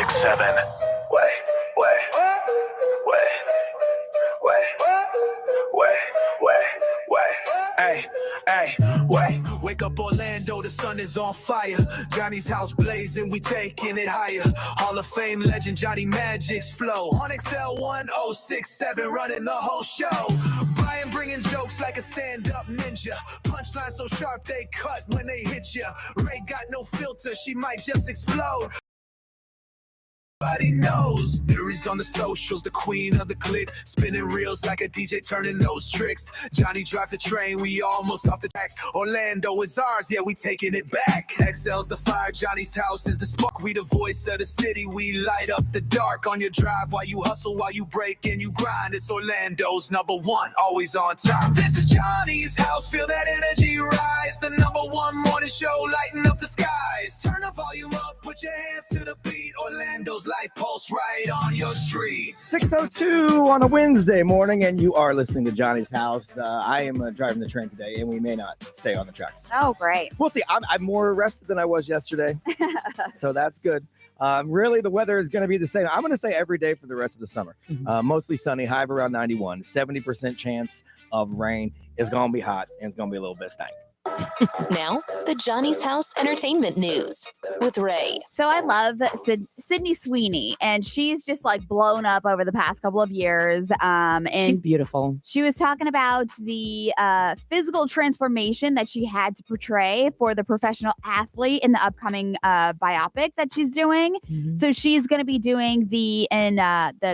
1067. Wake up Orlando, the sun is on fire. Johnny's house blazing, we taking it higher. Hall of Fame legend Johnny Magic's flow. On XL1067, running the whole show. Brian bringing jokes like a stand-up ninja. Punchline so sharp they cut when they hit ya. Ray got no filter, she might just explode. Everybody knows Mary's on the socials, the queen of the clique, spinning reels like a DJ turning those tricks. Johnny drives the train, we almost off the tracks. Orlando is ours, yeah, we taking it back. XL's the fire, Johnny's house is the spark. We the voice of the city, we light up the dark. On your drive while you hustle, while you break and you grind. It's Orlando's #1, always on top. This is Johnny's house, feel that energy rise. The #1 morning show, lighting up the skies. Turn the volume up, put your hands to the beat. Orlando's life pulse right on your street. 6:02 on a Wednesday morning, and you are listening to Johnny's House. I am driving the train today, and we may not stay on the tracks. Oh, great. We'll see. I'm more rested than I was yesterday, so that's good. Really, the weather is going to be the same. I'm going to say every day for the rest of the summer. Mostly sunny, high of around 91, 70% chance of rain. It's going to be hot, and it's going to be a little bit stank. Now, the Johnny's House Entertainment News with Ray. So I love Sydney Sweeney, and she's just like blown up over the past couple of years. And she's beautiful. She was talking about the physical transformation that she had to portray for the professional athlete in the upcoming biopic that she's doing. So she's going to be doing the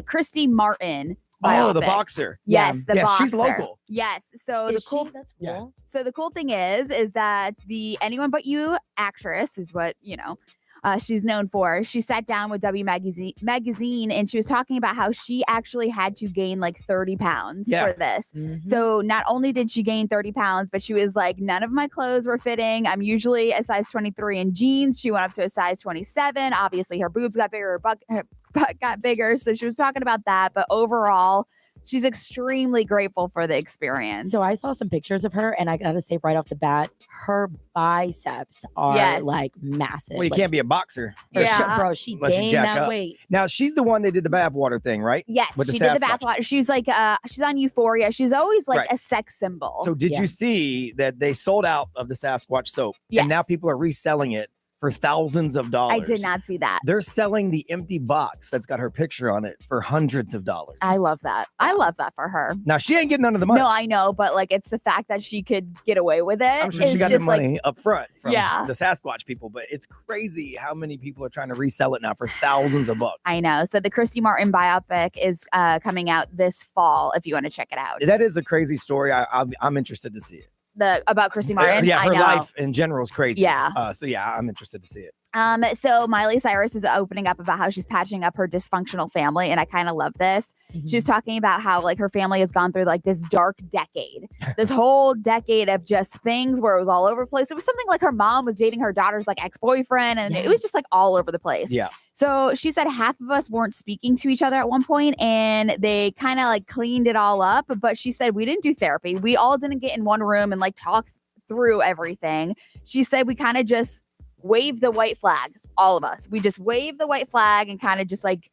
Christy Martin. Biopic. Oh, the boxer. Yes, the boxer. She's local. Yes. So That's cool. Yeah. So the cool thing is that the Anyone But You actress is what, she's known for. She sat down with W magazine and she was talking about how she actually had to gain like 30 pounds for this. So not only did she gain 30 pounds, but she was like, none of my clothes were fitting. I'm usually a size 23 in jeans. She went up to a size 27. Obviously her boobs got bigger, her butt got bigger. So she was talking about that. But overall, she's extremely grateful for the experience. So I saw some pictures of her, and I gotta say right off the bat, her biceps are like massive. Well, you can't be a boxer. Bro, she gained that weight. Now, she's the one that did the bathwater thing, right? Yes, she did the bathwater. She's like, she's on Euphoria. She's always like a sex symbol. So did you see that they sold out of the Sasquatch soap? Yes. And now people are reselling it for thousands of dollars. I did not see that. They're selling the empty box that's got her picture on it for hundreds of dollars. I love that. I love that for her. Now, she ain't getting none of the money. No, I know, but like it's the fact that she could get away with it. I'm sure she got the money up front from the Sasquatch people, but it's crazy how many people are trying to resell it now for thousands of bucks. I know. So the Christy Martin biopic is coming out this fall if you want to check it out. That is a crazy story. I'm interested to see it. About Christy Martin? Yeah, her I know. life in general is crazy. Yeah. So yeah, I'm interested to see it. So Miley Cyrus is opening up about how she's patching up her dysfunctional family, and I kind of love this. She was talking about how like her family has gone through like this dark decade, this whole decade of just things where it was all over the place. It was something like her mom was dating her daughter's like ex-boyfriend, and it was just like all over the place. Yeah. So she said half of us weren't speaking to each other at one point, and they kind of like cleaned it all up. But she said we didn't do therapy. We all didn't get in one room and like talk through everything. She said we kind of just waved the white flag, all of us. We just waved the white flag and kind of just like,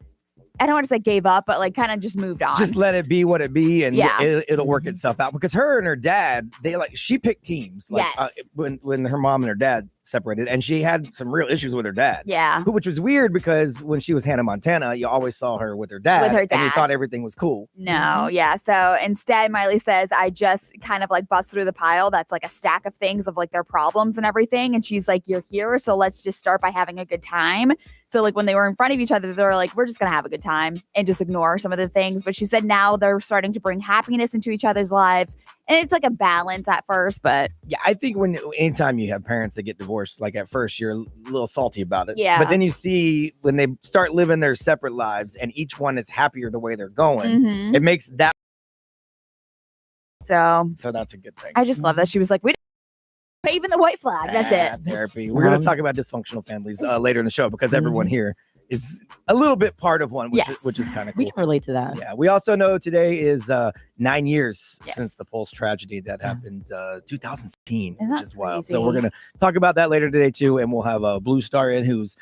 I don't want to say gave up, but like kind of just moved on. Just let it be what it be, and it'll work itself out. Because her and her dad, she picked teams. Like, when her mom and her dad separated, and she had some real issues with her dad. Yeah. Which was weird because when she was Hannah Montana, you always saw her with her dad. And you thought everything was cool. No, yeah. So instead, Miley says, I just kind of like bust through the pile. That's like a stack of things of like their problems and everything. And she's like, you're here. So let's just start by having a good time. So like when they were in front of each other, they were like, we're just going to have a good time and just ignore some of the things. But she said now they're starting to bring happiness into each other's lives. And it's like a balance at first, but yeah, I think anytime you have parents that get divorced, like at first you're a little salty about it. Yeah. But then you see when they start living their separate lives and each one is happier the way they're going, it makes that. So that's a good thing. I just love that. She was like, we didn't wave in the white flag. That's it. Therapy. We're going to talk about dysfunctional families later in the show because everyone here is a little bit part of one, which is kind of cool. We can relate to that. Yeah. We also know today is 9 years since the Pulse tragedy that happened 2016, which is wild. So we're going to talk about that later today too. And we'll have Blue Star in who's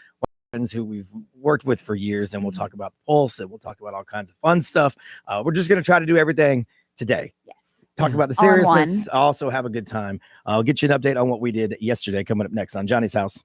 friends who we've worked with for years, and we'll talk about the Pulse, and we'll talk about all kinds of fun stuff. We're just going to try to do everything today. Yes. Talk about the All in seriousness, also have a good time. I'll get you an update on what we did yesterday coming up next on Johnny's House.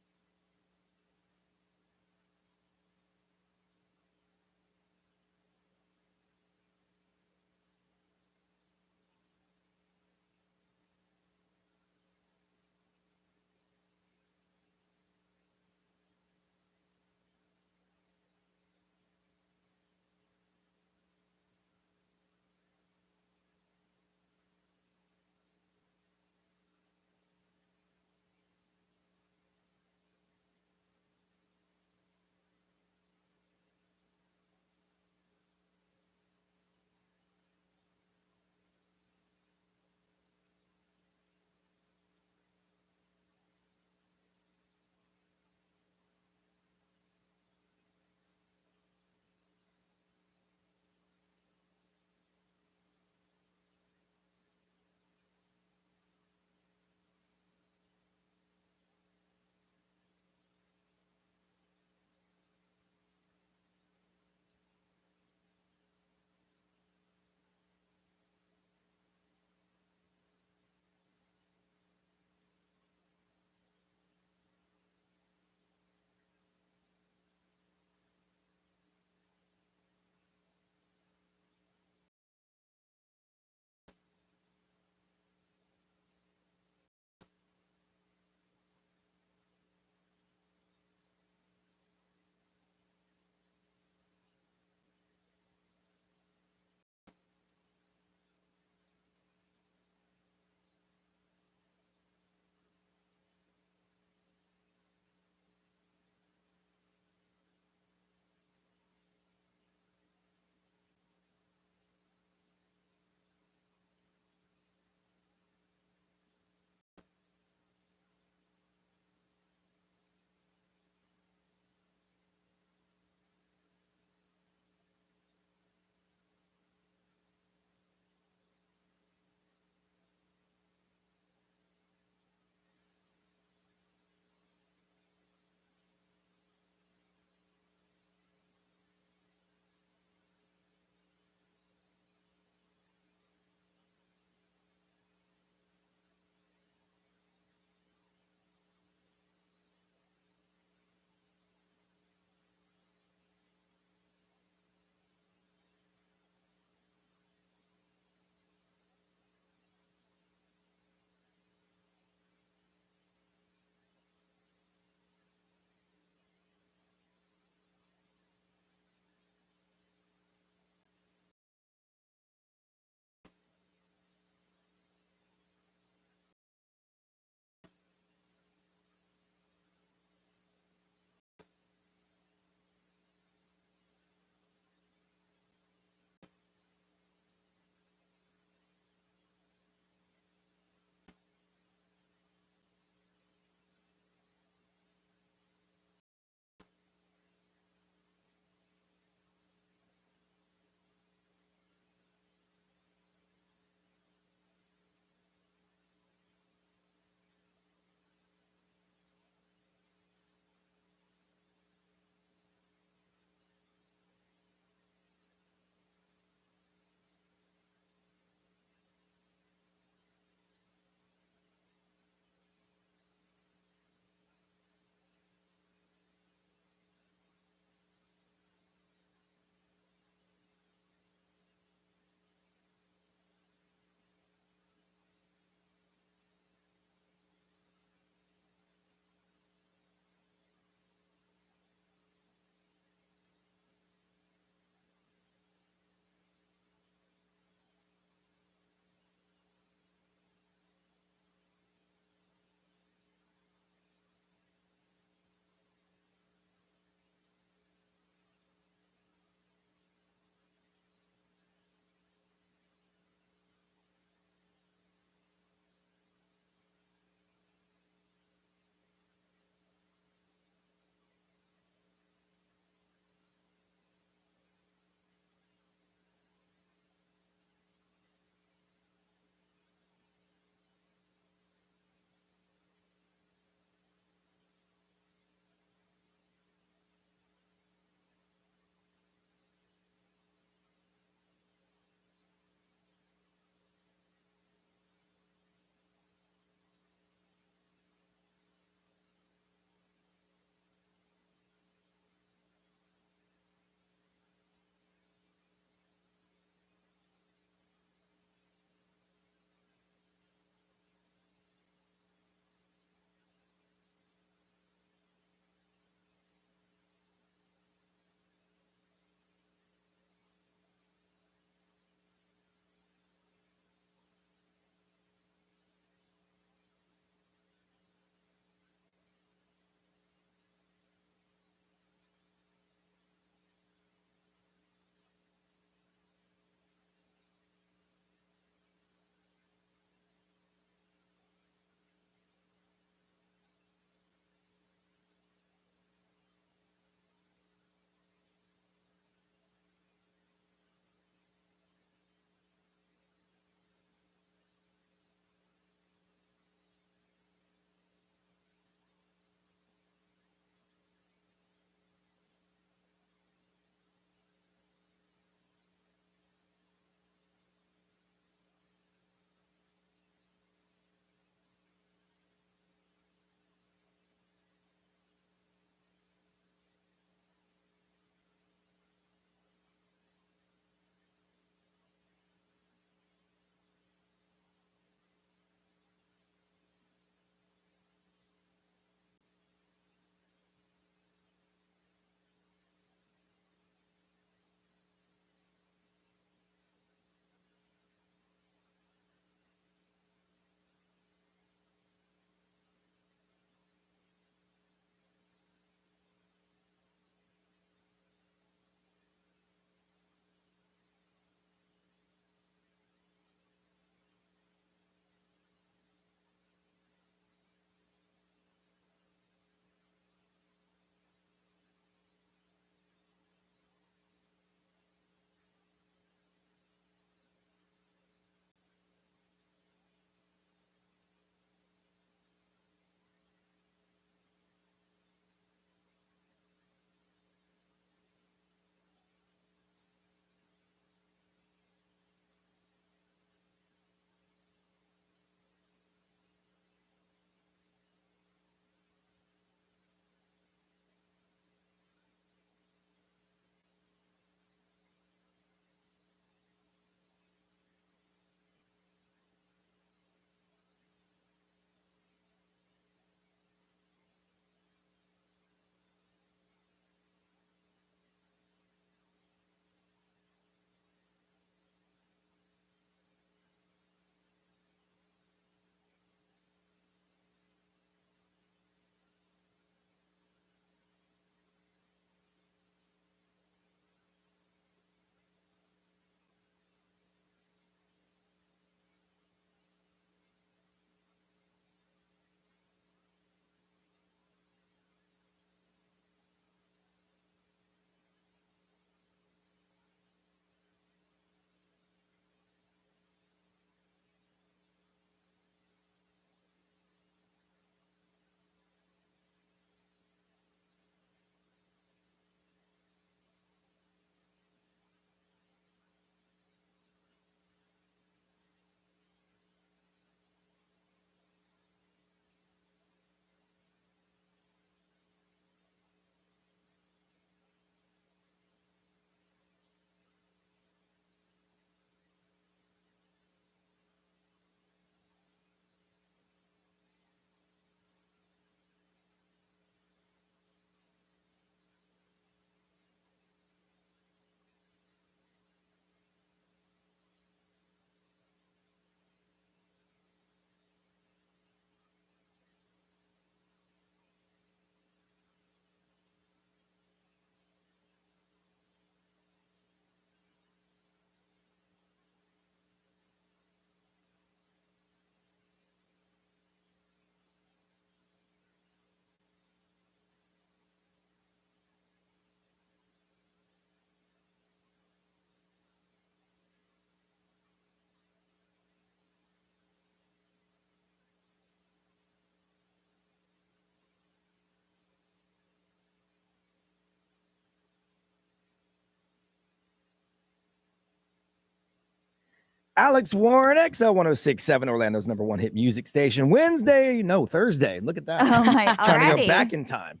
Alex Warren, XL 1067, Orlando's #1 hit music station. Thursday. Look at that. Oh my, Trying to already. go back in time.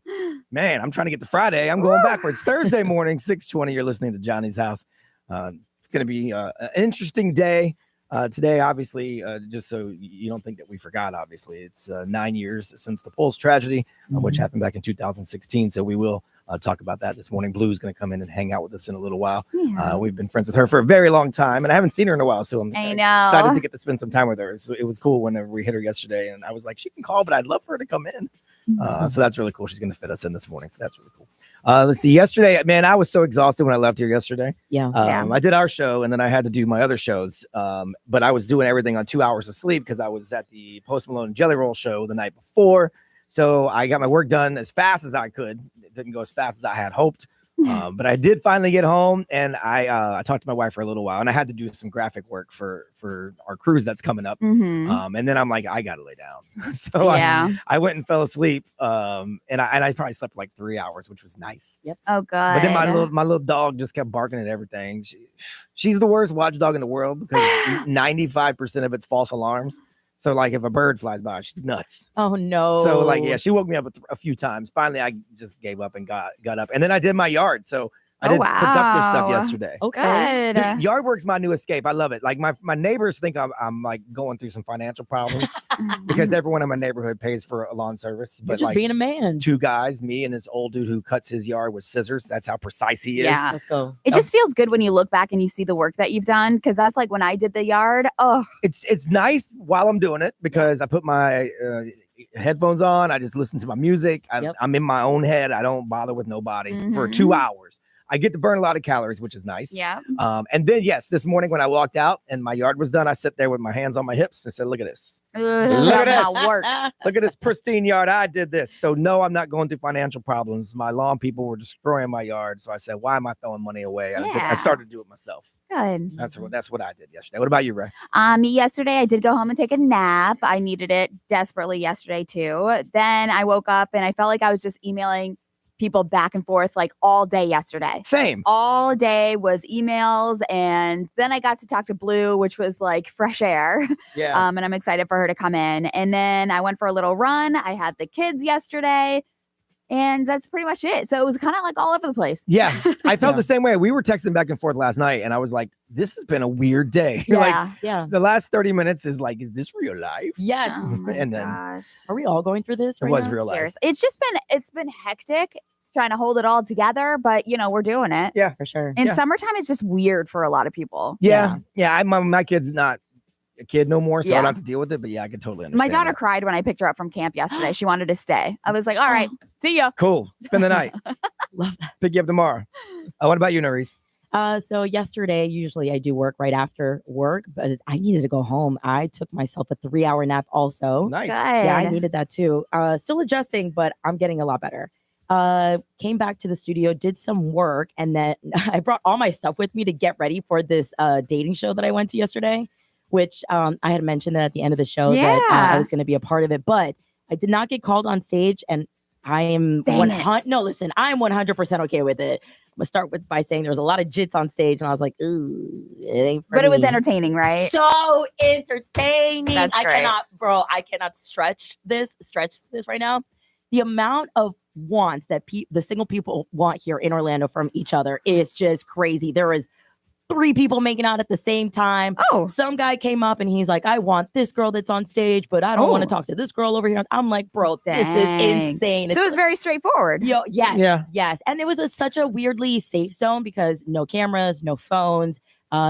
Man, I'm trying to get to Friday. I'm going backwards. Thursday morning, 6:20. You're listening to Johnny's House. It's going to be an interesting day. Today, obviously, just so you don't think that we forgot, obviously, it's 9 years since the Pulse tragedy, which happened back in 2016. So we will talk about that this morning. Blue's going to come in and hang out with us in a little while. Yeah. We've been friends with her for a very long time, and I haven't seen her in a while, so I'm excited to get to spend some time with her. So it was cool whenever we hit her yesterday, and I was like, she can call, but I'd love for her to come in. So that's really cool. She's going to fit us in this morning, so that's really cool. Let's see. Yesterday, man, I was so exhausted when I left here yesterday. Yeah. I did our show, and then I had to do my other shows. But I was doing everything on 2 hours of sleep because I was at the Post Malone Jelly Roll show the night before. So I got my work done as fast as I could. It didn't go as fast as I had hoped. But I did finally get home, and I talked to my wife for a little while, and I had to do some graphic work for our cruise that's coming up. And then I'm like, I gotta lay down. So I went and fell asleep. And I probably slept like 3 hours, which was nice. Yep. Oh god. But then my little dog just kept barking at everything. She's the worst watchdog in the world because 95% of it's false alarms. So like if a bird flies by, she's nuts. Oh no. So like, yeah, she woke me up a few times. Finally, I just gave up and got up. And then I did my yard. So I did productive stuff yesterday. Okay. Good. Dude, yard work's my new escape. I love it. Like my neighbors think I'm like going through some financial problems because everyone in my neighborhood pays for a lawn service. You're But just like being a man. 2 guys, me and this old dude who cuts his yard with scissors. That's how precise he is. Yeah. Let's go. It just feels good when you look back and you see the work that you've done, because that's like when I did the yard. Oh, It's nice while I'm doing it because I put my headphones on. I just listen to my music. I'm in my own head. I don't bother with nobody for 2 hours. I get to burn a lot of calories, which is nice. yeah. And then, yes, this morning when I walked out and my yard was done, I sat there with my hands on my hips and said, look at this. Ugh, Look at that's this. not work. Look at this pristine yard. I did this. So no, I'm not going through financial problems. My lawn people were destroying my yard. So I said, why am I throwing money away? I started to do it myself. Good. That's what I did yesterday. What about you, Ray? Yesterday I did go home and take a nap. I needed it desperately yesterday too. Then I woke up and I felt like I was just emailing people back and forth like all day yesterday. Same. All day was emails, and then I got to talk to Blue, which was like fresh air. Yeah. And I'm excited for her to come in. And then I went for a little run. I had the kids yesterday, and that's pretty much it. So it was kind of like all over the place. Yeah. I felt the same way. We were texting back and forth last night, and I was like, this has been a weird day. Yeah. Like, the last 30 minutes is like, is this real life? Yes. Oh my And then- gosh. Are we all going through this? It Right was now? real life. Seriously. It's been hectic trying to hold it all together, but we're doing it. Yeah. For sure. And Yeah. summertime is just weird for a lot of people. Yeah. My kid's not a kid no more, so I Yeah. don't have to deal with it. But yeah, I can totally understand. My daughter that. cried when I picked her up from camp yesterday. She wanted to stay. I was like, all right, see ya. Cool. Spend the night. Love that. Pick you up tomorrow. What about you, Nerys? So yesterday, usually I do work right after work, but I needed to go home. I took myself a 3-hour nap also. Nice. Good. Yeah, I needed that too. Still adjusting, but I'm getting a lot better. Came back to the studio, did some work, and then I brought all my stuff with me to get ready for this dating show that I went to yesterday, which I had mentioned that at the end of the show that I was going to be a part of it, but I did not get called on stage, and I am Dang it. no, listen, I'm 100% okay with it. I'm gonna start by saying there was a lot of jits on stage, and I was like, ooh, it ain't for But it was me. entertaining, right? So entertaining. That's great. I cannot stretch this right now. The amount of wants that the single people want here in Orlando from each other is just crazy. There is 3 people making out at the same time. Oh, Some guy came up and he's like, I want this girl that's on stage, but I don't want to talk to this girl over here. I'm like, bro, this is Dang. insane. so it was very straightforward. Yes. And it was such a weirdly safe zone because no cameras, no phones,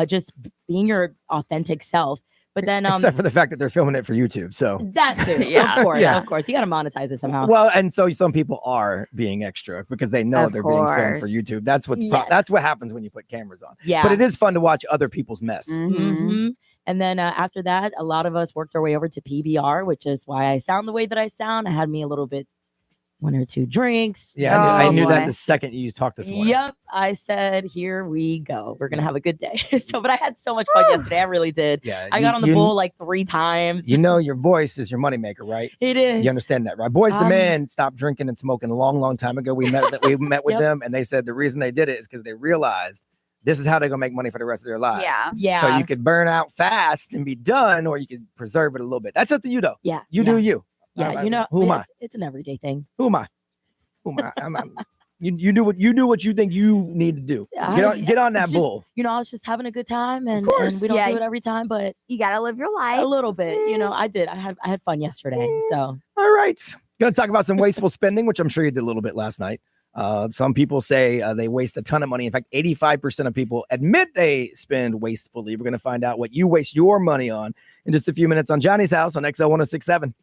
just being your authentic self. But then Except for the fact that they're filming it for YouTube. So that too, Yeah. of course, Yeah. of course. You got to monetize it somehow. well, and so some people are being extra because they know Of they're being filmed for course. YouTube. That's Yes. that's what happens when you put cameras on. Yeah. But it is fun to watch other people's mess. Mhm. Mhm. And then after that, a lot of us worked our way over to PBR, which is why I sound the way that I sound. I had me a little bit, 1 or 2 drinks. Yeah, I Oh, knew that boy. the second you talked this morning. Yep. I said, here we go. We're going to have a good day. But I had so much fun yesterday. I really did. Yeah, I got on the you, bull like 3 times. You know your voice is your moneymaker, right? It is. You understand that, right? Boys the Um, Man stopped drinking and smoking a long, long time ago. We met with Yep. them, and they said the reason they did it is because they realized this is how they're gonna make money for the rest of their lives. Yeah. Yeah. So you could burn out fast and be done, or you could preserve it a little bit. That's up to you, though. Yeah. You do you. Yeah. You know, who am I? It's an everyday thing. Who am I? You do what you think you need to do. Get on that just, bull. I was just having a good time, and course. we don't Yeah. do it every time, but You gotta live your life. a little bit. I did. I had fun yesterday. So All right. Gonna talk about some wasteful spending, which I'm sure you did a little bit last night. Some people say they waste a ton of money. In fact, 85% of people admit they spend wastefully. We're gonna find out what you waste your money on in just a few minutes on Johnny's House on XL 1067.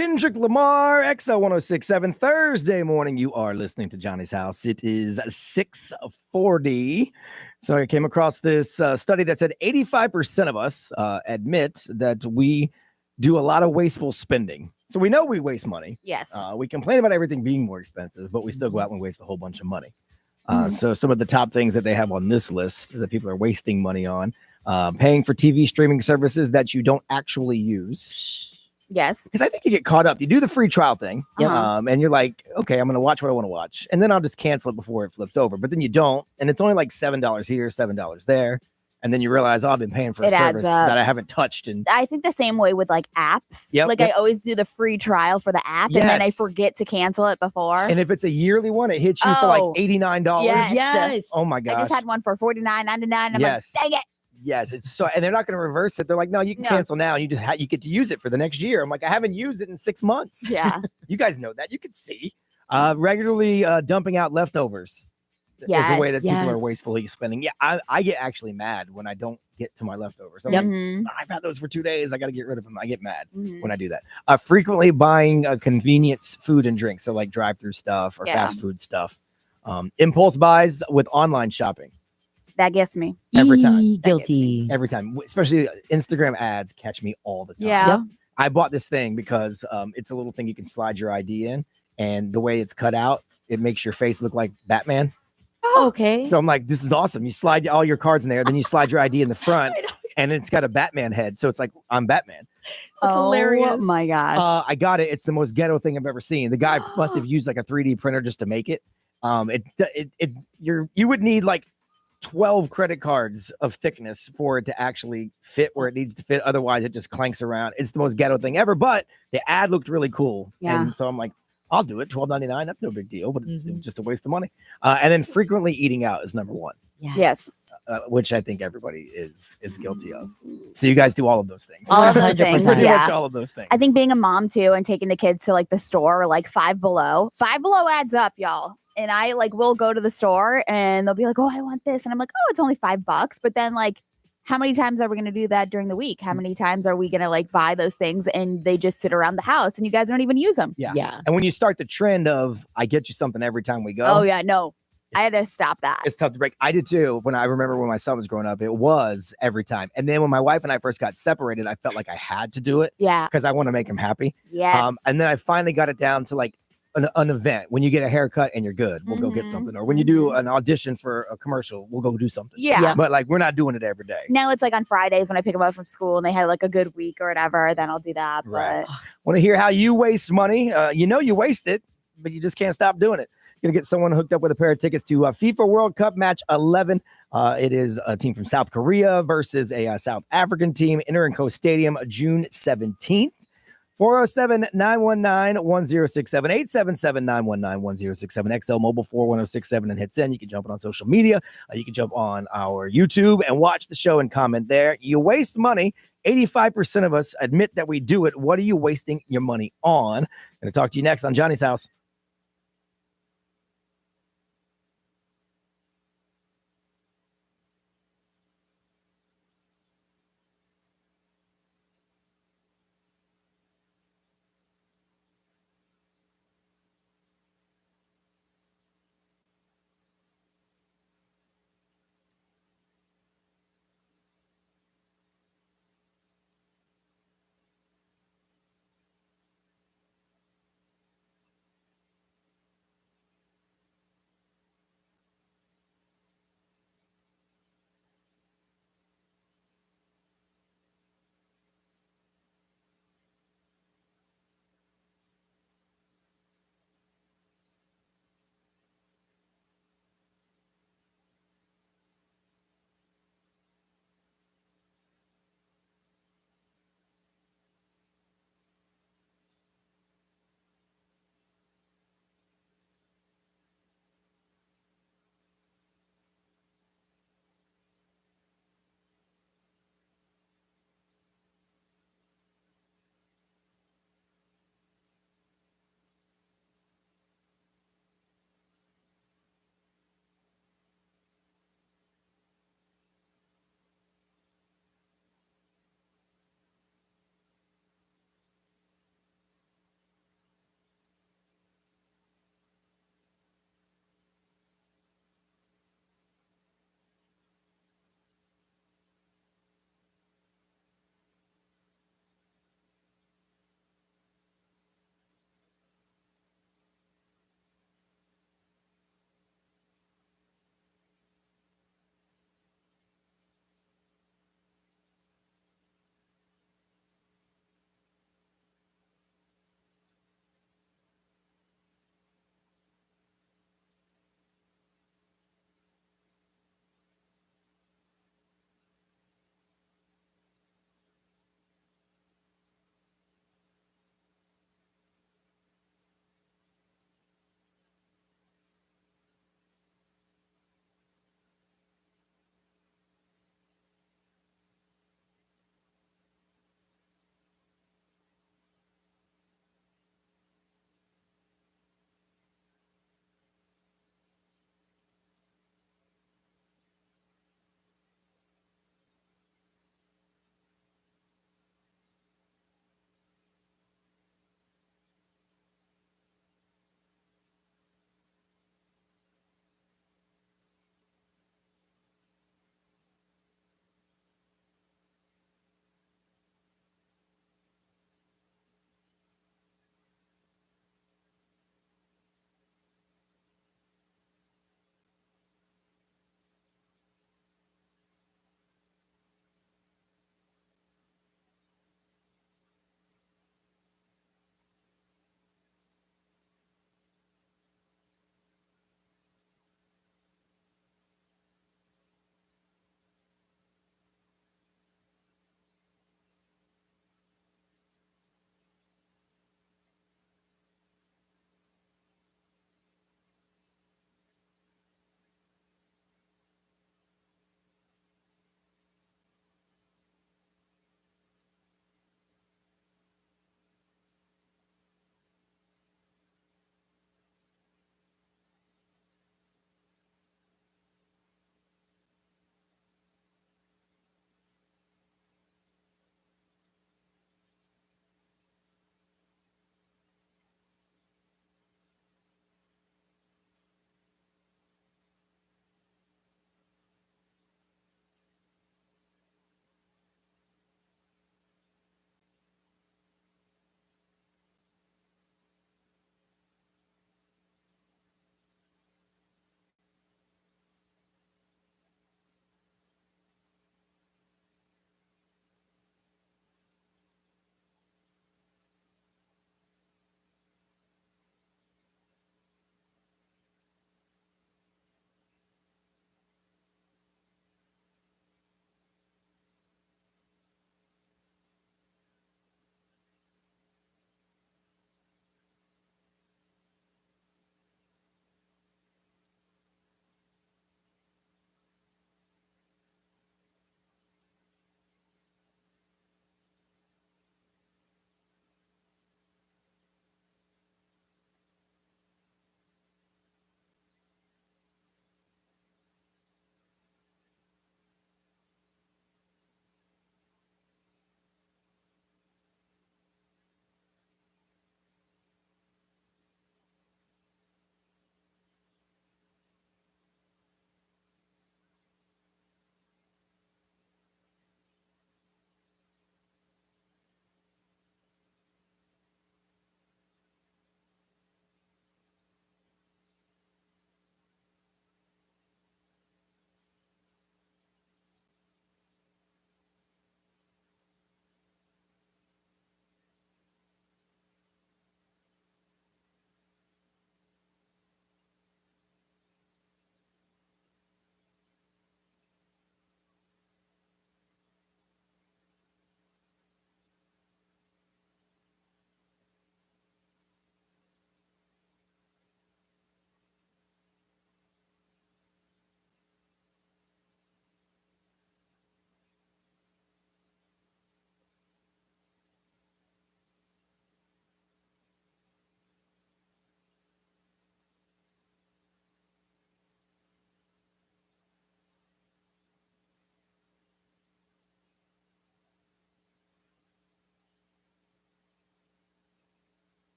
Kendrick Lamar, XO 1067. Thursday morning, you are listening to Johnny's House. It is 6:40. So I came across this study that said 85% of us admit that we do a lot of wasteful spending. So we know we waste money. Yes. We complain about everything being more expensive, but we still go out and waste a whole bunch of money. Mhm. So some of the top things that they have on this list that people are wasting money on, paying for TV streaming services that you don't actually use. Yes. Because I think you get caught up. You do the free trial thing, Uh-huh. and you're like, okay, I'm going to watch what I want to watch, and then I'll just cancel it before it flips over. But then you don't, and it's only like $7 here, $7 there, and then you realize, oh, I've been paying for a It adds service up. that I haven't touched. And I think the same way with like apps. Yep, Like yep. I always do the free trial for the app, and then I Yes. forget to cancel it before. and if it's a yearly one, it hits you for like Oh, $89. yes. Yes. Oh my I gosh. just had one for $49.99. I'm Yes. like, dang it. Yes, it's so, and they're not going to reverse it. They're like, no, you can No. cancel now. You just you get to use it for the next year. I'm like, I haven't used it in 6 months. Yeah. You guys know that. You can see. Regularly dumping out leftovers is a way that Yes. people are Yes. wastefully spending. Yeah, I get actually mad when I don't get to my leftovers. I'm Yep. like, Mhm. I've had those for 2 days. I got to get rid of them. I get mad Mhm. when I do that. Frequently buying convenience food and drinks, so like drive-through stuff or Yeah. fast food stuff. Impulse buys with online shopping. That gets me. Every time. Eee, That gets me. guilty. Every time, especially Instagram ads catch me all the time. Yeah. Yep. I bought this thing because it's a little thing you can slide your ID in, and the way it's cut out, it makes your face look like Batman. Okay. So I'm like, this is awesome. You slide all your cards in there, then you slide your ID in the front, I know. and it's got a Batman head. So it's like, I'm Batman. That's hilarious. Oh my gosh. I got it. It's the most ghetto thing I've ever seen. The guy must have used like a 3D printer just to make it. You would need like 12 credit cards of thickness for it to actually fit where it needs to fit. Otherwise, it just clanks around. It's the most ghetto thing ever. But the ad looked really cool, Yeah. and so I'm like, I'll do it. $12.99. That's no big deal, but it's Mhm. just a waste of money. And then frequently eating out is number one, Yes. which I think everybody is guilty of. So you guys do all of those things. All of those things. 100%. Pretty much Yeah. all of those things. I think being a mom too and taking the kids to like the store or like Five Below. Five Below adds up, y'all. And I like will go to the store and they'll be like, oh, I want this. And I'm like, oh, it's only $5. But then like, how many times are we going to do that during the week? How many times are we going to like buy those things and they just sit around the house and you guys don't even use them? Yeah. Yeah. And when you start the trend of I get you something every time we go, Oh, yeah. No, I had to stop that. it's tough to break. I did too. When I remember when my son was growing up, it was every time. And then when my wife and I first got separated, I felt like I had to do it Yeah. because I want to make him happy. Yes. And then I finally got it down to like an event. When you get a haircut and you're good, we'll go get Mhm, something. Or when you do an audition for a commercial, we'll go do something. yeah. Yeah. But like we're not doing it every day. Now it's like on Fridays when I pick them up from school and they had like a good week or whatever, then I'll do that. Right. But Want to hear how you waste money? You know you waste it, but you just can't stop doing it. Gonna get someone hooked up with a pair of tickets to FIFA World Cup match 11. It is a team from South Korea versus a South African team. Enter in Co Stadium June 17th. 407-919-1067, 877-919-1067, XL Mobile 41067 and hit send. You can jump on social media. You can jump on our YouTube and watch the show and comment there. You waste money. 85% of us admit that we do it. What are you wasting your money on? Going to talk to you next on Johnny's House.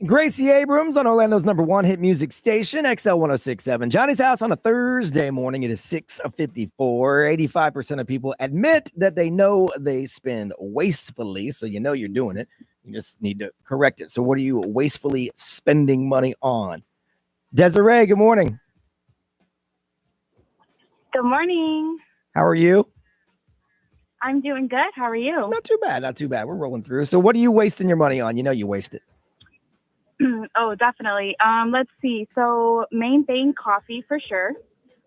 Gracie Abrams on Orlando's #1 hit music station, XL 1067. Johnny's House on a Thursday morning. It is 6:54. 85% of people admit that they know they spend wastefully. So you know you're doing it. You just need to correct it. So what are you wastefully spending money on? Desiree, good morning. Good morning. How are you? I'm doing good. How are you? Not too bad. Not too bad. We're rolling through. So what are you wasting your money on? You know you waste it. Oh, definitely. Let's see. So main thing, coffee for sure.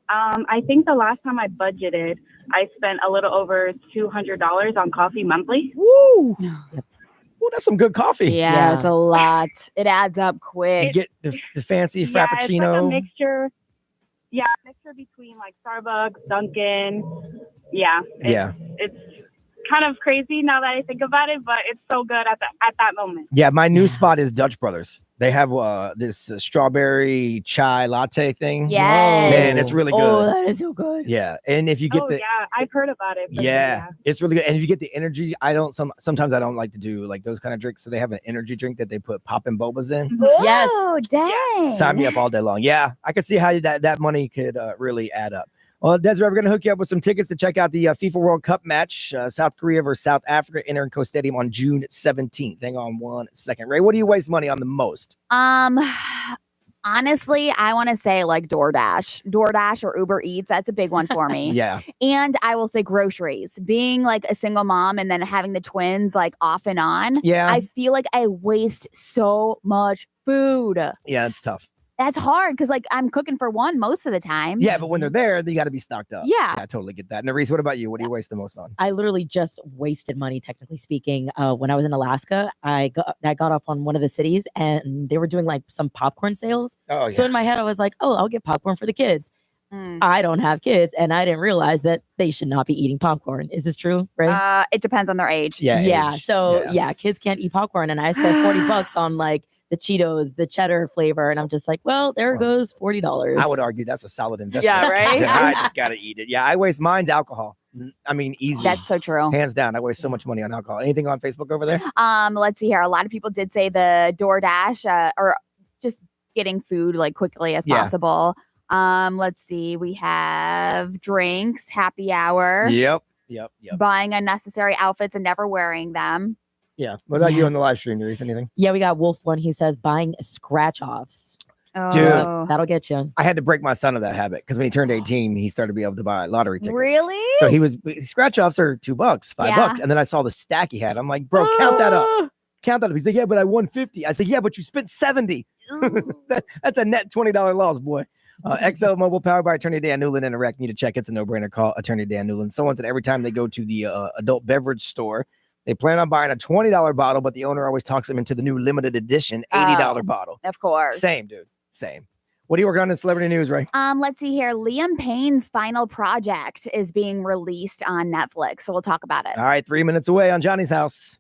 I think the last time I budgeted, I spent a little over $200 on coffee monthly. Woo! Well, that's some good coffee. Yeah, it's a lot. It adds up You quick. get the fancy Yeah, it's frappuccino. like a mixture. Yeah, mixture between like Starbucks, Dunkin'. Yeah. It's kind of crazy now that I think about it, but it's so good at that moment. Yeah, my new spot is Dutch Brothers. They have this strawberry chai latte thing. Yes. Man, it's really good. Oh, that is so good. Yeah, and if you get yeah, I've heard about it. yeah, it's really good. And if you get the energy, sometimes I don't like to do like those kind of drinks. So they have an energy drink that they put poppin' bobas in. Yes. Oh, dang. Sign me up all day long. Yeah, I could see how that money could really add up. Well, Desiree, we're going to hook you up with some tickets to check out the FIFA World Cup match, South Korea versus South Africa, Interco Stadium on June 17th. Hang on one second. Ray, what do you waste money on the most? Honestly, I want to say like DoorDash or Uber Eats. That's a big one for me. Yeah. And I will say groceries. Being like a single mom and then having the twins like off and on. Yeah. I feel like I waste so much food. Yeah, it's tough. That's hard because like I'm cooking for one most of the time. Yeah, but when they're there, you got to be stocked up. Yeah. I totally get that. Nerese, what about you? What do you waste the most on? I literally just wasted money, technically speaking. When I was in Alaska, I got off on one of the cities and they were doing like some popcorn sales. Oh, yeah. So in my head, I was like, oh, I'll get popcorn for the kids. I don't have kids and I didn't realize that they should not be eating popcorn. Is this true, right? It depends on their age. Yeah. Age. So yeah, kids can't eat popcorn. And I spent $40 on like the Cheetos, the cheddar flavor. And I'm just like, well, there goes $40. I would argue that's a solid investment. Yeah, right? I just got to eat it. Yeah, I waste mine's alcohol. I mean, easy. That's so true. Hands down. I waste so much money on alcohol. Anything on Facebook over there? Let's see here. A lot of people did say the DoorDash or just getting food like quickly as possible. Let's see. We have drinks, happy hour. Yep. Buying unnecessary outfits and never wearing them. Yeah. What about you on the live stream, Nerese? Anything? Yeah, we got Wolf one. He says buying scratch offs. Dude. That'll get you. I had to break my son of that habit because when he turned 18, he started to be able to buy lottery tickets. Really? So scratch offs are $2, $5. And then I saw the stack he had. I'm like, bro, count that up. Count that up. He's like, yeah, but I won 50. I said, yeah, but you spent 70. That's a net $20 loss, boy. XL Mobile powered by Attorney Dan Newland and Iraq. Need to check. It's a no-brainer. Call Attorney Dan Newland. Someone said every time they go to the adult beverage store, they plan on buying a $20 bottle, but the owner always talks them into the new limited edition $80 bottle. Of course. Same, dude. Same. What are you working on in celebrity news, Ray? Let's see here. Liam Payne's final project is being released on Netflix, so we'll talk about it. All right, 3 minutes away on Johnny's House.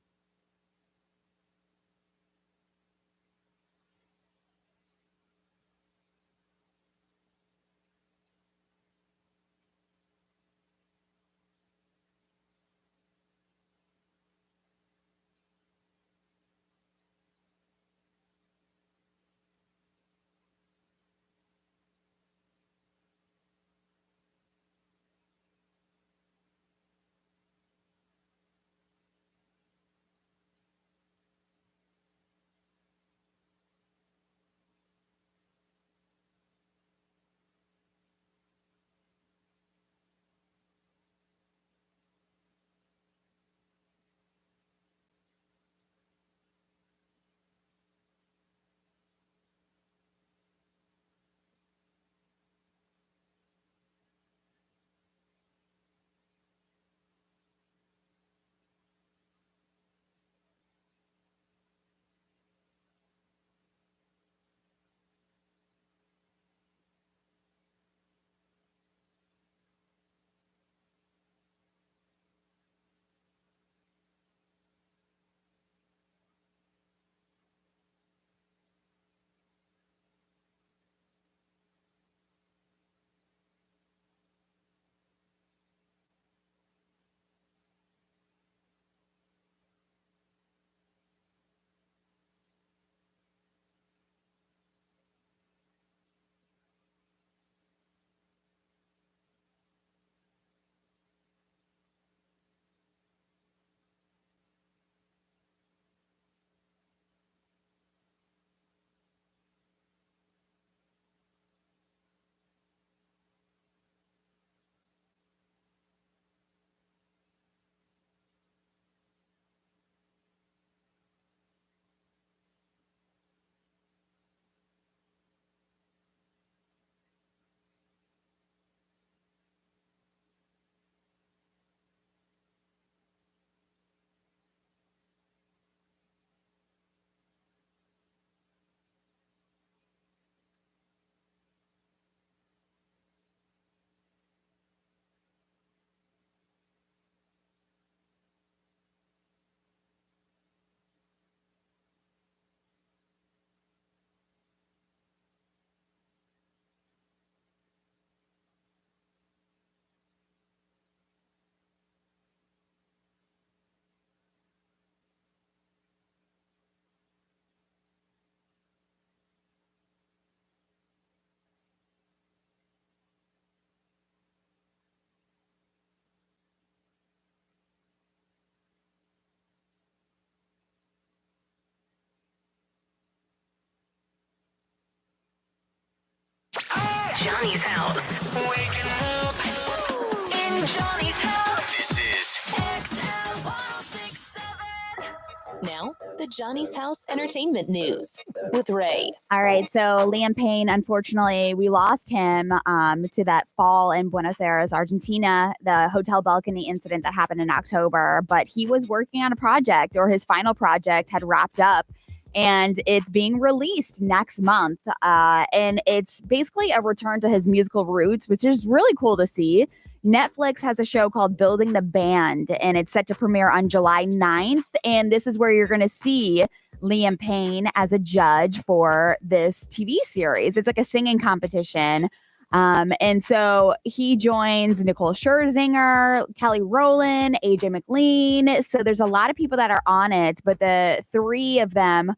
the Johnny's House Entertainment News with Ray. All right, so Liam Payne, unfortunately, we lost him to that fall in Buenos Aires, Argentina, the hotel balcony incident that happened in October. But he was working on a project, or his final project had wrapped up, and it's being released next month. And it's basically a return to his musical roots, which is really cool to see. Netflix has a show called Building the Band, and it's set to premiere on July 9th. And this is where you're going to see Liam Payne as a judge for this TV series. It's like a singing competition. And so he joins Nicole Scherzinger, Kelly Rowland, AJ McLean. So there's a lot of people that are on it, but the three of them,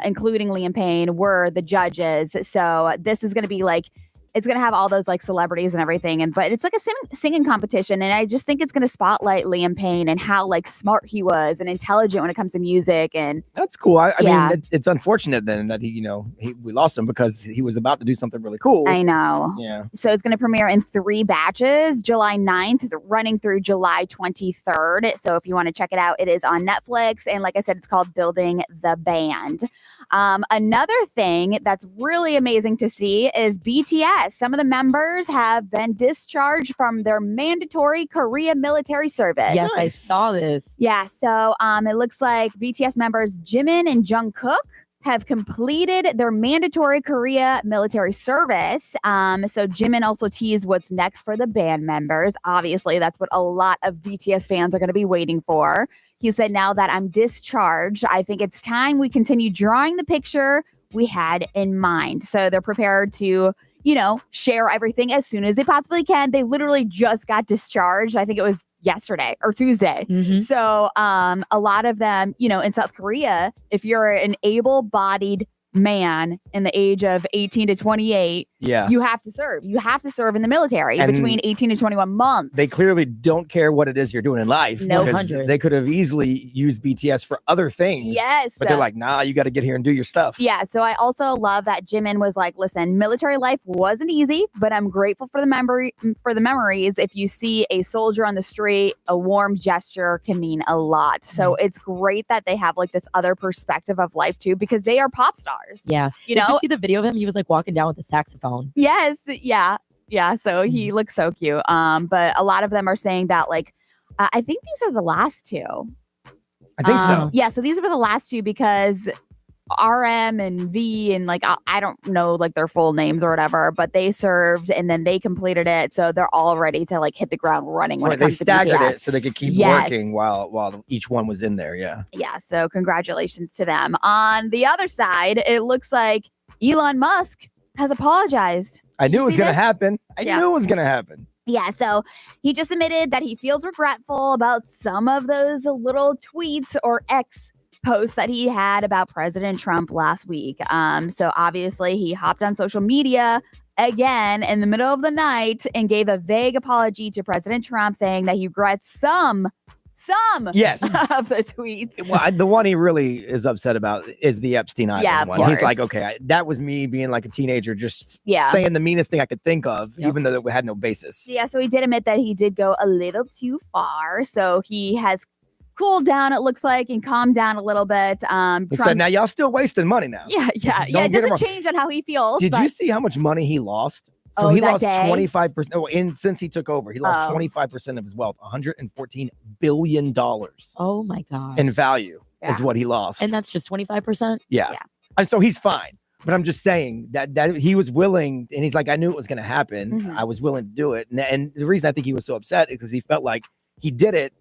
including Liam Payne, were the judges. So this is going to be like, it's going to have all those like celebrities and everything. But it's like a singing competition. And I just think it's going to spotlight Liam Payne and how like smart he was and intelligent when it comes to music. And that's cool. I mean, it's unfortunate then that we lost him because he was about to do something really cool. I know. Yeah. So it's going to premiere in 3 batches, July 9th, running through July 23rd. So if you want to check it out, it is on Netflix. And like I said, it's called Building the Band. Another thing that's really amazing to see is BTS. Some of the members have been discharged from their mandatory Korea military service. Yes, I saw this. Yeah, so it looks like BTS members Jimin and Jungkook have completed their mandatory Korea military service. So Jimin also teased what's next for the band members. Obviously, that's what a lot of BTS fans are going to be waiting for. He said, now that I'm discharged, I think it's time we continue drawing the picture we had in mind. So they're prepared to, share everything as soon as they possibly can. They literally just got discharged. I think it was yesterday or Tuesday. Mm-hmm. So a lot of them, in South Korea, if you're an able-bodied man in the age of 18 to 28, you have to serve. You have to serve in the military between 18 to 21 months. They clearly don't care what it is you're doing in life. No, because they could have easily used BTS for other things. Yes. But they're like, nah, you got to get here and do your stuff. Yeah. So I also love that Jimin was like, listen, military life wasn't easy, but I'm grateful for the memories. If you see a soldier on the street, a warm gesture can mean a lot. So it's great that they have like this other perspective of life too, because they are pop stars. Yeah. Did you see the video of him? He was like walking down with a saxophone. Yes. Yeah. Yeah. So he looks so cute. But a lot of them are saying that like, I think these are the last two. I think so. Yeah. So these were the last two because RM and V and like, I don't know like their full names or whatever, but they served and then they completed it. So they're all ready to like hit the ground running when it comes to BTS. They staggered it so they could keep working while each one was in there. Yeah. Yeah. So congratulations to them. On the other side, it looks like Elon Musk has apologized. I knew it was going to happen. I knew it was going to happen. Yeah, so he just admitted that he feels regretful about some of those little tweets or X posts that he had about President Trump last week. So obviously he hopped on social media again in the middle of the night and gave a vague apology to President Trump, saying that he regrets some yes. of the tweets. Well, the one he really is upset about is the Epstein Island one. He's like, okay, that was me being like a teenager, just saying the meanest thing I could think of, even though it had no basis. Yeah, so he did admit that he did go a little too far. So he has cooled down, it looks like, and calmed down a little bit. He said, now y'all still wasting money now. Yeah. It doesn't change on how he feels. Did you see how much money he lost? So he lost 25%. Oh, since he took over, he lost 25% of his wealth, $114 billion. Oh my God. In value is what he lost. And that's just 25%? Yeah. And so he's fine. But I'm just saying that he was willing, and he's like, I knew it was going to happen. Mm-hmm. I was willing to do it. And the reason I think he was so upset is because he felt like he did it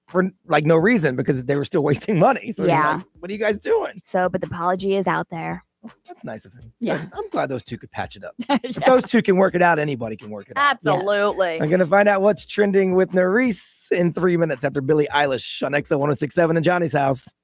for like no reason, because they were still wasting money. So he's like, what are you guys doing? So, but the apology is out there. That's nice of him. Yeah. Good. I'm glad those two could patch it up. If those two can work it out, anybody can work it out. Absolutely. Yes. I'm going to find out what's trending with Nerys in 3 minutes after Billie Eilish on XO 1067 in Johnny's house.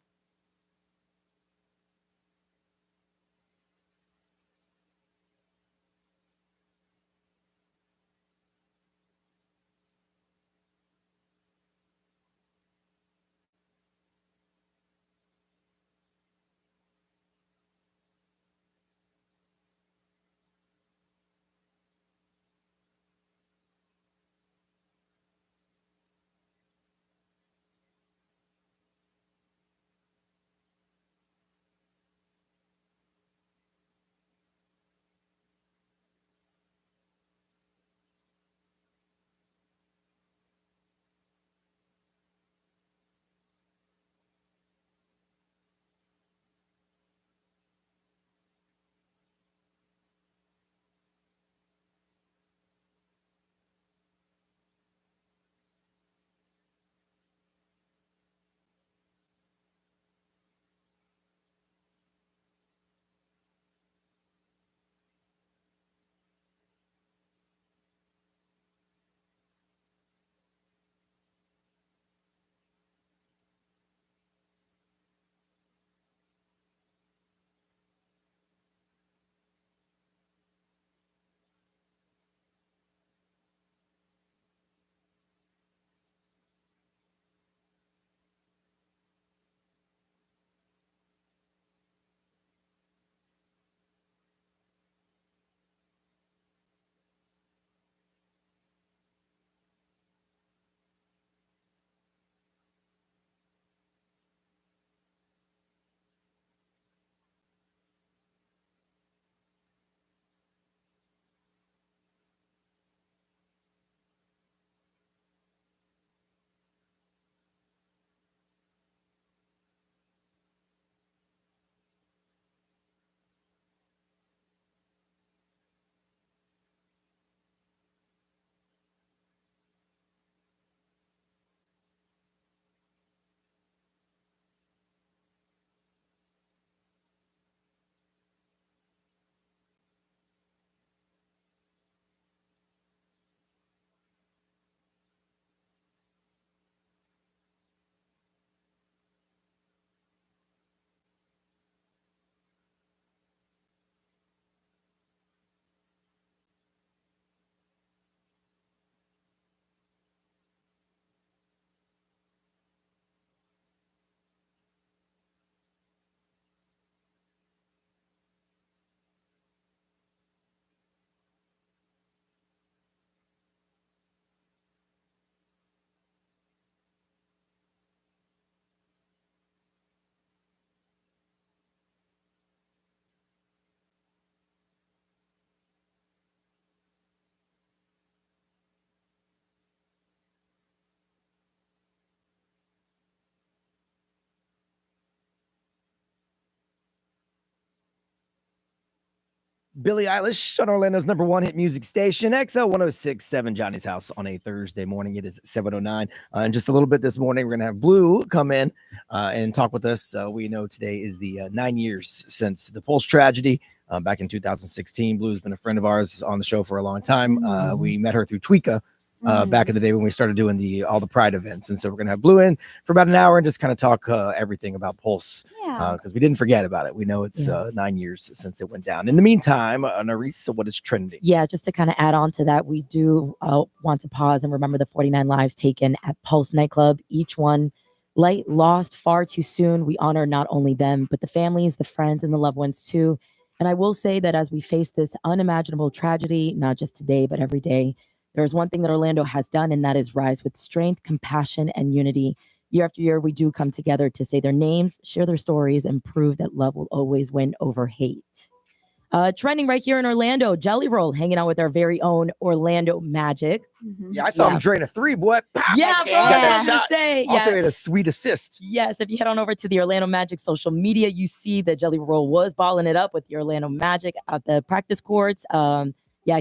Billie Eilish on Orlando's #1 hit music station, XL 1067, Johnny's House on a Thursday morning. It is 7:09. In just a little bit this morning, we're going to have Blue come in and talk with us. We know today is the 9 years since the Pulse tragedy back in 2016. Blue's been a friend of ours on the show for a long time. We met her through Tweeka. Back in the day when we started doing all the Pride events. And so we're going to have Blue in for about an hour and just kind of talk everything about Pulse because we didn't forget about it. We know it's 9 years since it went down. In the meantime, Nerisse, what is trending? Yeah, just to kind of add on to that, we do want to pause and remember the 49 lives taken at Pulse nightclub. Each one light lost far too soon. We honor not only them, but the families, the friends, and the loved ones too. And I will say that as we face this unimaginable tragedy, not just today, but every day, there's one thing that Orlando has done, and that is rise with strength, compassion, and unity. Year after year, we do come together to say their names, share their stories, and prove that love will always win over hate. Trending right here in Orlando, Jelly Roll hanging out with our very own Orlando Magic. Yeah, I saw him drain a 3, boy. Yeah, bro. Got that I was gonna shot. say, Also had a sweet assist. Yes, if you head on over to the Orlando Magic social media, you see that Jelly Roll was balling it up with the Orlando Magic at the practice courts.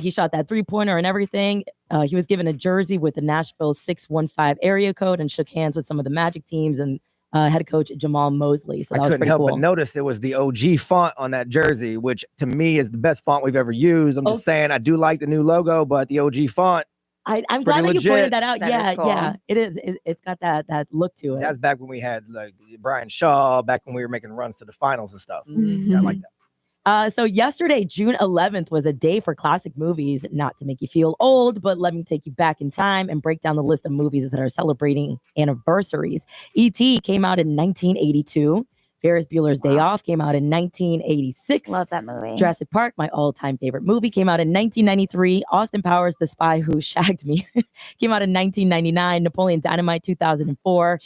He shot that 3-pointer and everything. He was given a jersey with the Nashville 615 area code and shook hands with some of the Magic teams and head coach Jamal Mosley. So that I was couldn't pretty help cool. but notice it was the OG font on that jersey, which to me is the best font we've ever used. I'm just saying, I do like the new logo, but the OG font. I'm glad that you pointed that out. That is cool. Yeah, it is. It's got that look to it. That's back when we had like Brian Shaw, back when we were making runs to the finals and stuff. Yeah, I like that. So yesterday, June 11th, was a day for classic movies. Not to make you feel old, but let me take you back in time and break down the list of movies that are celebrating anniversaries. E.T. came out in 1982. Ferris Bueller's Day Off came out in 1986. Love that movie. Jurassic Park, my all-time favorite movie, came out in 1993. Austin Powers, The Spy Who Shagged Me, came out in 1999. Napoleon Dynamite, 2004.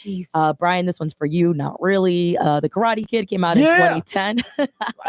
Brian, this one's for you. Not really. The Karate Kid came out in 2010.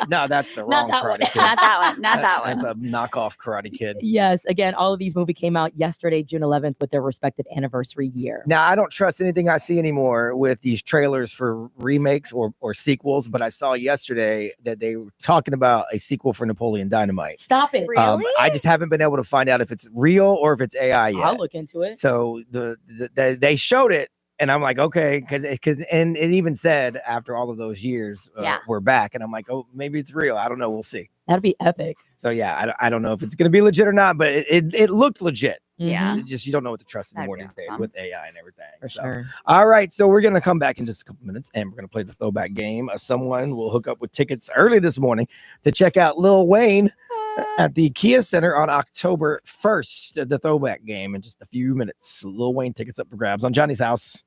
No, that's the wrong Karate Kid. Not that one. Not that That's one. a knockoff Karate Kid. Yes. Again, all of these movies came out yesterday, June 11th, with their respective anniversary year. Now, I don't trust anything I see anymore with these trailers for remakes or sequels, but I saw yesterday that they were talking about a sequel for Napoleon Dynamite. Stop it. Really? I just haven't been able to find out if it's real or if it's AI yet. I'll look into it. So they showed it, and I'm like, okay, because and it even said after all of those years, we're back, and I'm like, oh, maybe it's real. I don't know. We'll see. That'd be epic. So yeah, I don't know if it's going to be legit or not, but it looked legit. Yeah. It just you don't know what to trust anymore That'd be these days awesome. with AI and everything. For So, sure. all right, so we're gonna come back in just a couple minutes, and we're gonna play the throwback game. Someone will hook up with tickets early this morning to check out Lil Wayne at the Kia Center on October 1st. The throwback game in just a few minutes. Lil Wayne tickets up for grabs on Johnny's House.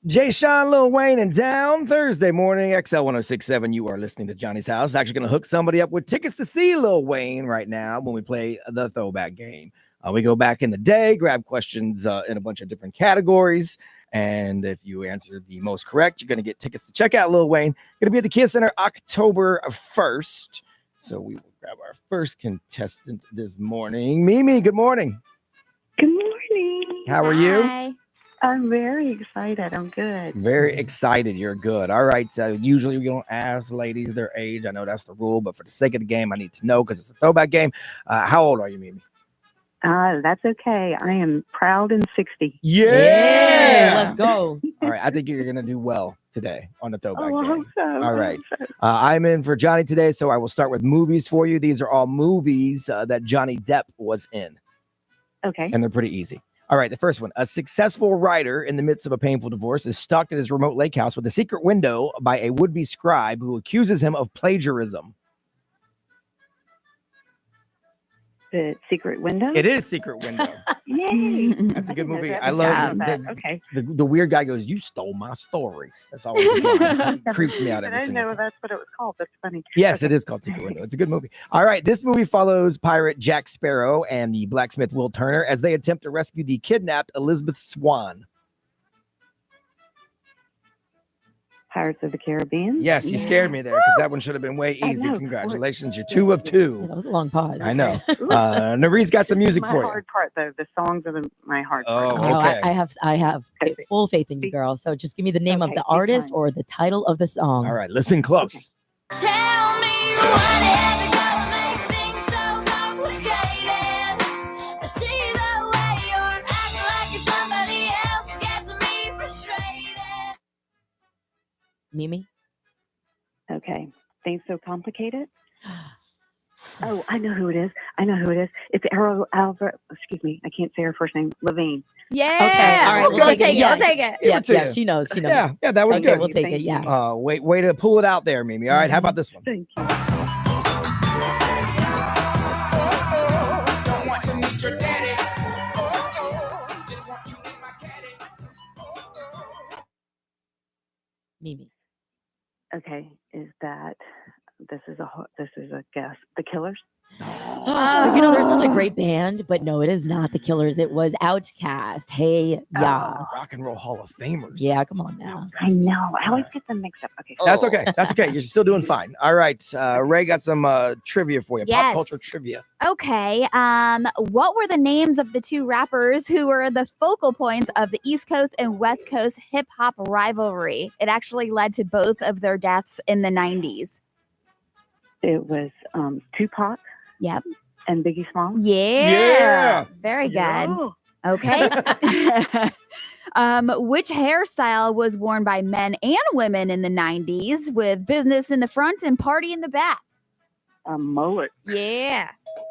Jay Sean, Lil Wayne, and Down Thursday morning, XL 1067. You are listening to Johnny's House. Actually, going to hook somebody up with tickets to see Lil Wayne right now when we play the Throwback game. We go back in the day, grab questions in a bunch of different categories. And if you answer the most correct, you're going to get tickets to check out Lil Wayne. Going to be at the Kia Center October 1st. So we will grab our first contestant this morning. Mimi, good morning. Good morning. How are you? Hi. I'm very excited. I'm good. Very excited. You're good. All right. So usually we don't ask ladies their age. I know that's the rule, but for the sake of the game, I need to know because it's a throwback game. How old are you, Mimi? That's okay. I am proud and 60. Yeah. Let's go. All right. I think you're going to do well today on the throwback Oh, I game. hope so. All right. I hope so. I'm in for Johnny today, so I will start with movies for you. These are all movies that Johnny Depp was in, Okay. and they're pretty easy. All right, the first one. A successful writer in the midst of a painful divorce is stalked at his remote lake house with a secret window by a would-be scribe who accuses him of plagiarism. The Secret Window? It is Secret Window. Yay. That's a good movie. That I was love that. the, Okay. the weird guy goes, "You stole my story." That's always his line. It creeps me out I every didn't single know time. that's what it was called. That's funny. Yes, Okay. it is called Secret Window. It's a good movie. All right, this movie follows pirate Jack Sparrow and the blacksmith Will Turner as they attempt to rescue the kidnapped Elizabeth Swann. Pirates of the Caribbean? Yes, you scared me there because that one should have been way I easy. know. Congratulations, you're 2 of Yeah, 2. that was a long pause. I know. Nari's got some music my for you. hard part, though. The songs are my hard Oh, part. Oh, okay. I have Okay. full faith in you, girl. So just give me the name of Okay, the be artist kind. or the title of the song. All right, listen close. Okay. Tell me whatever gonna make things so complicated. I see the way you're acting like you're somebody else gets me frustrated. Mimi? Okay. Things so complicated? Oh, I know who it is. I know who it is. It's excuse me, I can't say her first name. Levine. Yeah. Okay, all right, We'll we'll take take it. it. I'll take it. Give Yeah, it to yeah, you. she knows. She knows. Yeah, that was Okay, good. we'll take it. Thank Yeah. you. Way to pull it out there, Mimi. All right, how about this one? Thank you. Don't want to meet your daddy. Just want you in my caddy. Mimi. Okay, this is a guess. The Killers? Oh, you know, they're such a great band, but no, it is not the Killers. It was Outcast. Hey, yeah. Rock and Roll Hall of Famers. Yeah, come on now. I know. I always get them mixed up. Okay. That's okay. That's okay. You're still doing fine. All right. Ray got some trivia for you. Pop Yes. culture trivia. Okay. What were the names of the two rappers who were the focal points of the East Coast and West Coast hip hop rivalry? It actually led to both of their deaths in the 90s. It was Tupac Yep. and Biggie Smalls. Yeah. Yeah. Very good. Yeah. Okay. Which hairstyle was worn by men and women in the 90s with business in the front and party in the back? A mullet. Yeah.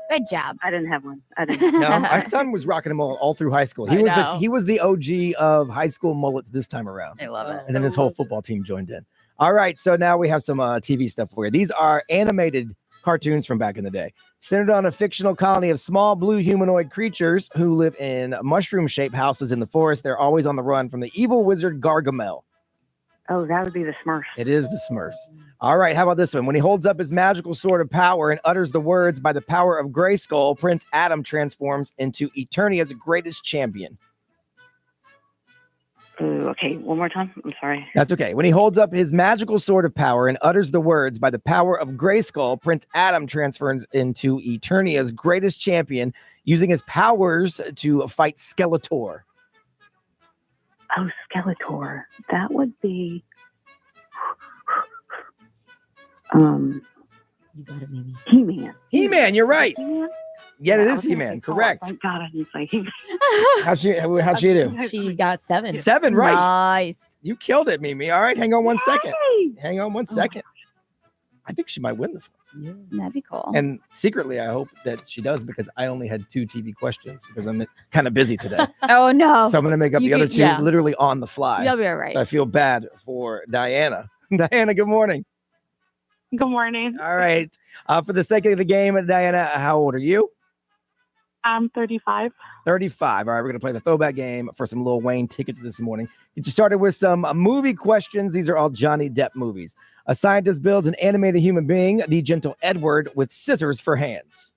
Good job. I didn't have one. I didn't. No, my son was rocking them all through high school. I know. He was the OG of high school mullets this time around. I love it. And then his whole football team joined in. All right, so now we have some TV stuff for you. These are animated cartoons from back in the day, centered on a fictional colony of small blue humanoid creatures who live in mushroom-shaped houses in the forest. They're always on the run from the evil wizard Gargamel. Oh, that would be the Smurfs. It is the Smurfs. All right, how about this one? When he holds up his magical sword of power and utters the words, "By the power of Grayskull," Prince Adam transforms into Eternia's greatest champion. Ooh, okay, one more time. I'm sorry. That's okay. When he holds up his magical sword of power and utters the words, "By the power of Grayskull," Prince Adam transforms into Eternia's greatest champion, using his powers to fight Skeletor. Oh, Skeletor. That would be. You got it, Mimi. He-Man. He-Man, you're right. He-Man? Yeah, it I is was gonna He-Man. say Thor. Correct. Thank God I didn't say He-Man. How'd she do? She got 7. 7, right? Nice. You killed it, Mimi. All right, hang on one second. Yay! Hang on one second. I think she might win this one. Yeah. That'd be cool. And secretly, I hope that she does because I only had 2 TV questions because I'm kind of busy today. Oh, no. So I'm going to make up You the other could- 2 yeah. literally on the fly. You'll be all right. So I feel bad for Diana. Diana, good morning. Good morning. All right. For the sake of the game, Diana, how old are you? I'm 35. 35. All right, we're going to play the throwback game for some Lil Wayne tickets this morning. Get you started with some movie questions. These are all Johnny Depp movies. A scientist builds an animated human being, the gentle Edward, with scissors for hands.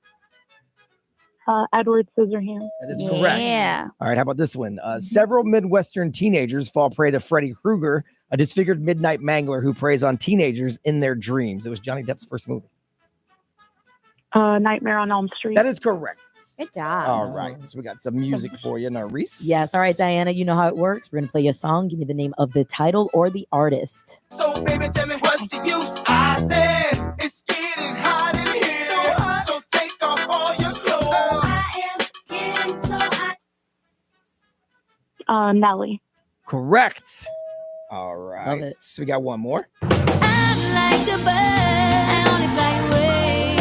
Edward Scissorhands. That is correct. Yeah. All right, how about this one? Several Midwestern teenagers fall prey to Freddy Krueger, a disfigured midnight mangler who preys on teenagers in their dreams. It was Johnny Depp's first movie. Nightmare on Elm Street. That is correct. Good job. All right, so we got some music for you now, Reese. Yes. All right, Diana, you know how it works. We're going to play a song. Give me the name of the title or the artist. So, baby, tell me what's the use? I said it's getting hot in here. So take off all your clothes. I am getting so hot. Nelly. Correct. All right. Love it. So we got one more. I'm like a bird, I only fly away.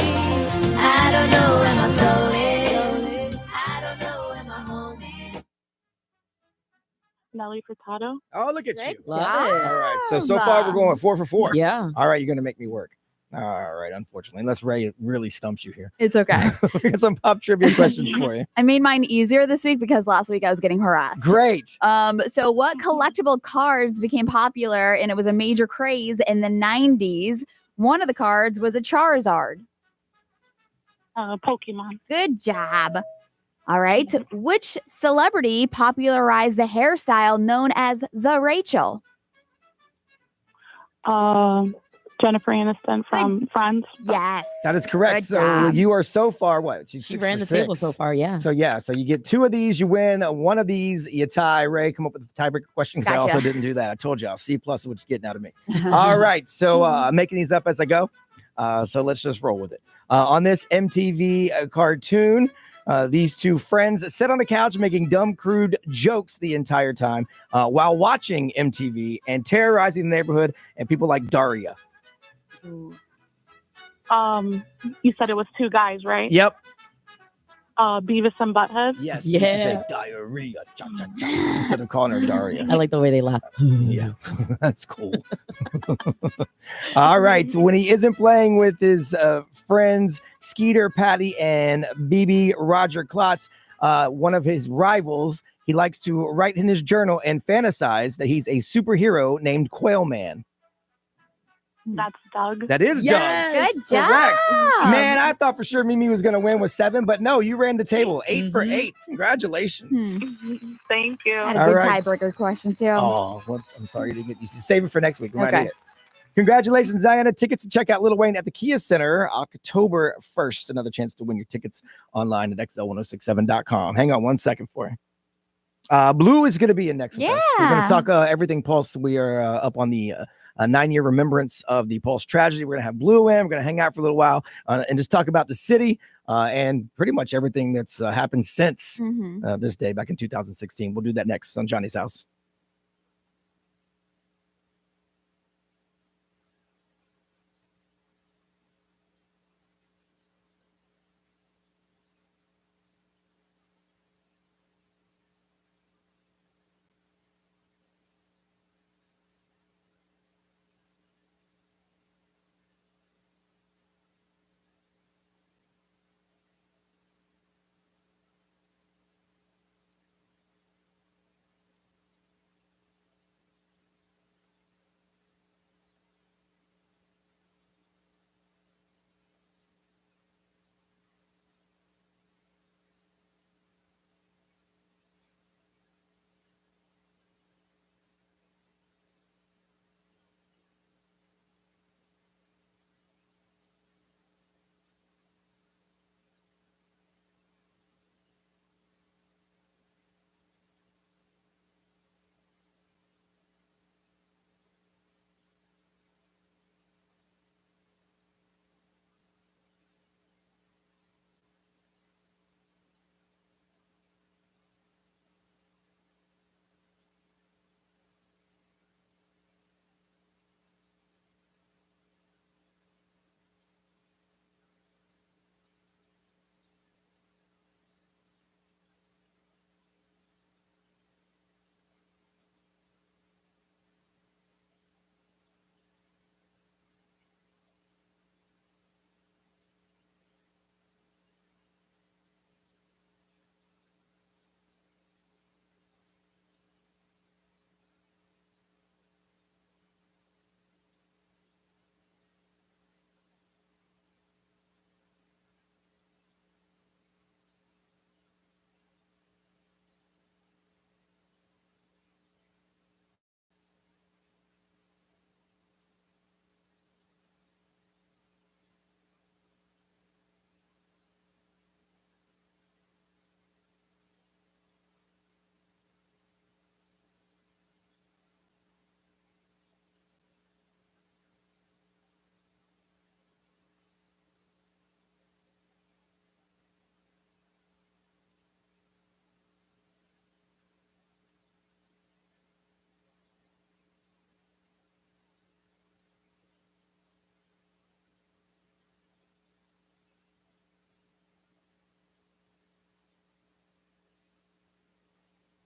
I don't know where my soul is. I don't know where my home is. Nelly Furtado. Oh, look at Good you. Love job. it. All right. So far we're going 4 for 4. Yeah. All right, you're going to make me work. All right, unfortunately, unless Ray really stumps you here. It's okay. We got some pop trivia questions for you. I made mine easier this week because last week I was getting harassed. Great. So what collectible cards became popular and it was a major craze in the 90s? One of the cards was a Charizard. Pokemon. Good job. All right. Which celebrity popularized the hairstyle known as the Rachel? Jennifer Aniston from Friends. Yes. That is correct. Good So job. you are so far what? She 6 ran for the table 6. so far. Yeah. So you get 2 of these, you win. One of these, you tie. Ray, come up with the tiebreaker question because I Gotcha. also didn't do that. I told you, I'll C+ is what you're getting out of me. All right, so I'm making these up as I go. So let's just roll with it. On this MTV cartoon, these 2 friends sit on a couch making dumb, crude jokes the entire time while watching MTV and terrorizing the neighborhood and people like Daria. You said it was 2 guys, right? Yep. Beavis and Butthead. Yes. You should say Yeah. diarrhea. Cha, cha, cha, instead of calling her Daria. I like the way they laugh. Yeah, that's cool. All right. So when he isn't playing with his friends, Skeeter, Patty, and BB Roger Klotz, one of his rivals, he likes to write in his journal and fantasize that he's a superhero named Quail Man. That's Doug. That is Yes. Good job. Correct. Man, I thought for sure Mimi was going to win with 7, but no, you ran the table 8 for 8. Congratulations. Thank you. Had a All good right. tiebreaker question too. Oh, well, I'm sorry you didn't get. You should save it for next week. We might Okay. need it. Congratulations, Diana. Tickets to check out Lil Wayne at the Kia Center October 1st. Another chance to win your tickets online at xl1067.com. Hang on one second for you. Blue is going to be in next with us. We're going Yeah. to talk everything Pulse. We are up on the 9-year remembrance of the Pulse tragedy. We're going to have Blue in. We're going to hang out for a little while and just talk about the city and pretty much everything that's happened since Mhm. this day back in 2016. We'll do that next on Johnny's House.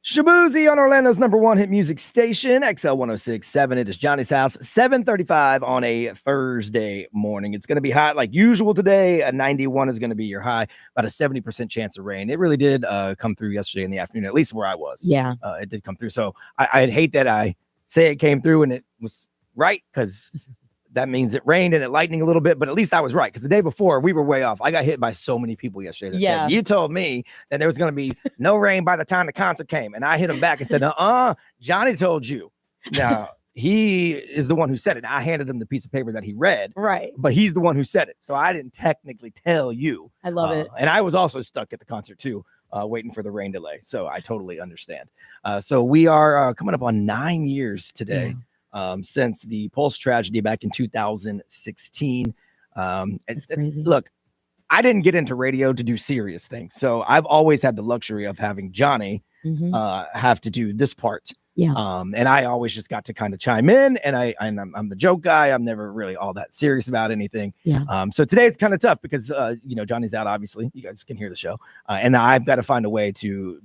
Shabuzi on Orlando's #1 hit music station, XL 106.7. It is Johnny's House, 7:35 on a Thursday morning. It's going to be hot like usual today. A 91 is going to be your high, about a 70% chance of rain. It really did come through yesterday in the afternoon, at least where I was. Yeah. It did come through. So I'd hate that I say it came through and it was right, because that means it rained and it lightning a little bit, but at least I was right, because the day before we were way off. I got hit by so many people yesterday that said, you told me that there was going to be no rain by the time the concert came. And I hit him back and said, Johnny told you. Now, he is the one who said it. I handed him the piece of paper that he read. Right. But he's the one who said it. So I didn't technically tell you. I love it. And I was also stuck at the concert too, waiting for the rain delay. So I totally understand. So we are coming up on 9 years today. Yeah. Since the Pulse tragedy back in 2016. It's crazy. Look, I didn't get into radio to do serious things. So I've always had the luxury of having Johnny have to do this part. Yeah. And I always just got to kind of chime in, and I'm the joke guy. I'm never really all that serious about anything. Yeah. So today it's kind of tough because Johnny's out, obviously. You guys can hear the show. And I've got to find a way to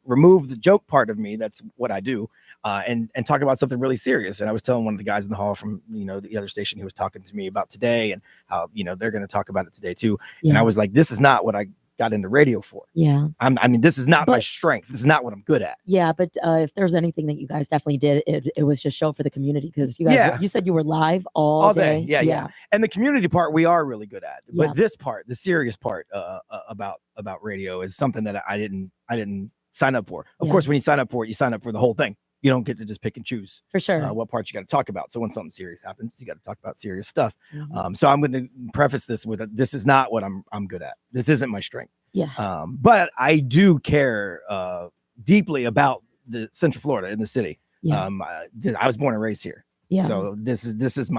remove the joke part of me. That's what I do. And talk about something really serious. And I was telling one of the guys in the hall from, the other station who was talking to me about today and how, they're going to talk about it today too. Yeah. And I was like, this is not what I got into radio for. Yeah. This is not my strength. This is not what I'm good at. Yeah. But if there's anything that you guys definitely did, it was just show for the community, because you guys, you said you were live all day. Yeah. And the community part, we are really good at. Yeah. But this part, the serious part about radio is something that I didn't sign up for. Of course, when you sign up for it, you sign up for the whole thing. You don't get to just pick and choose for sure what parts you got to talk about. So when something serious happens, you got to talk about serious stuff. So I'm going to preface this with this is not what I'm good at. This isn't my strength. Yeah. But I do care deeply about the Central Florida in the city. Yeah. I was born and raised here. Yeah. So this is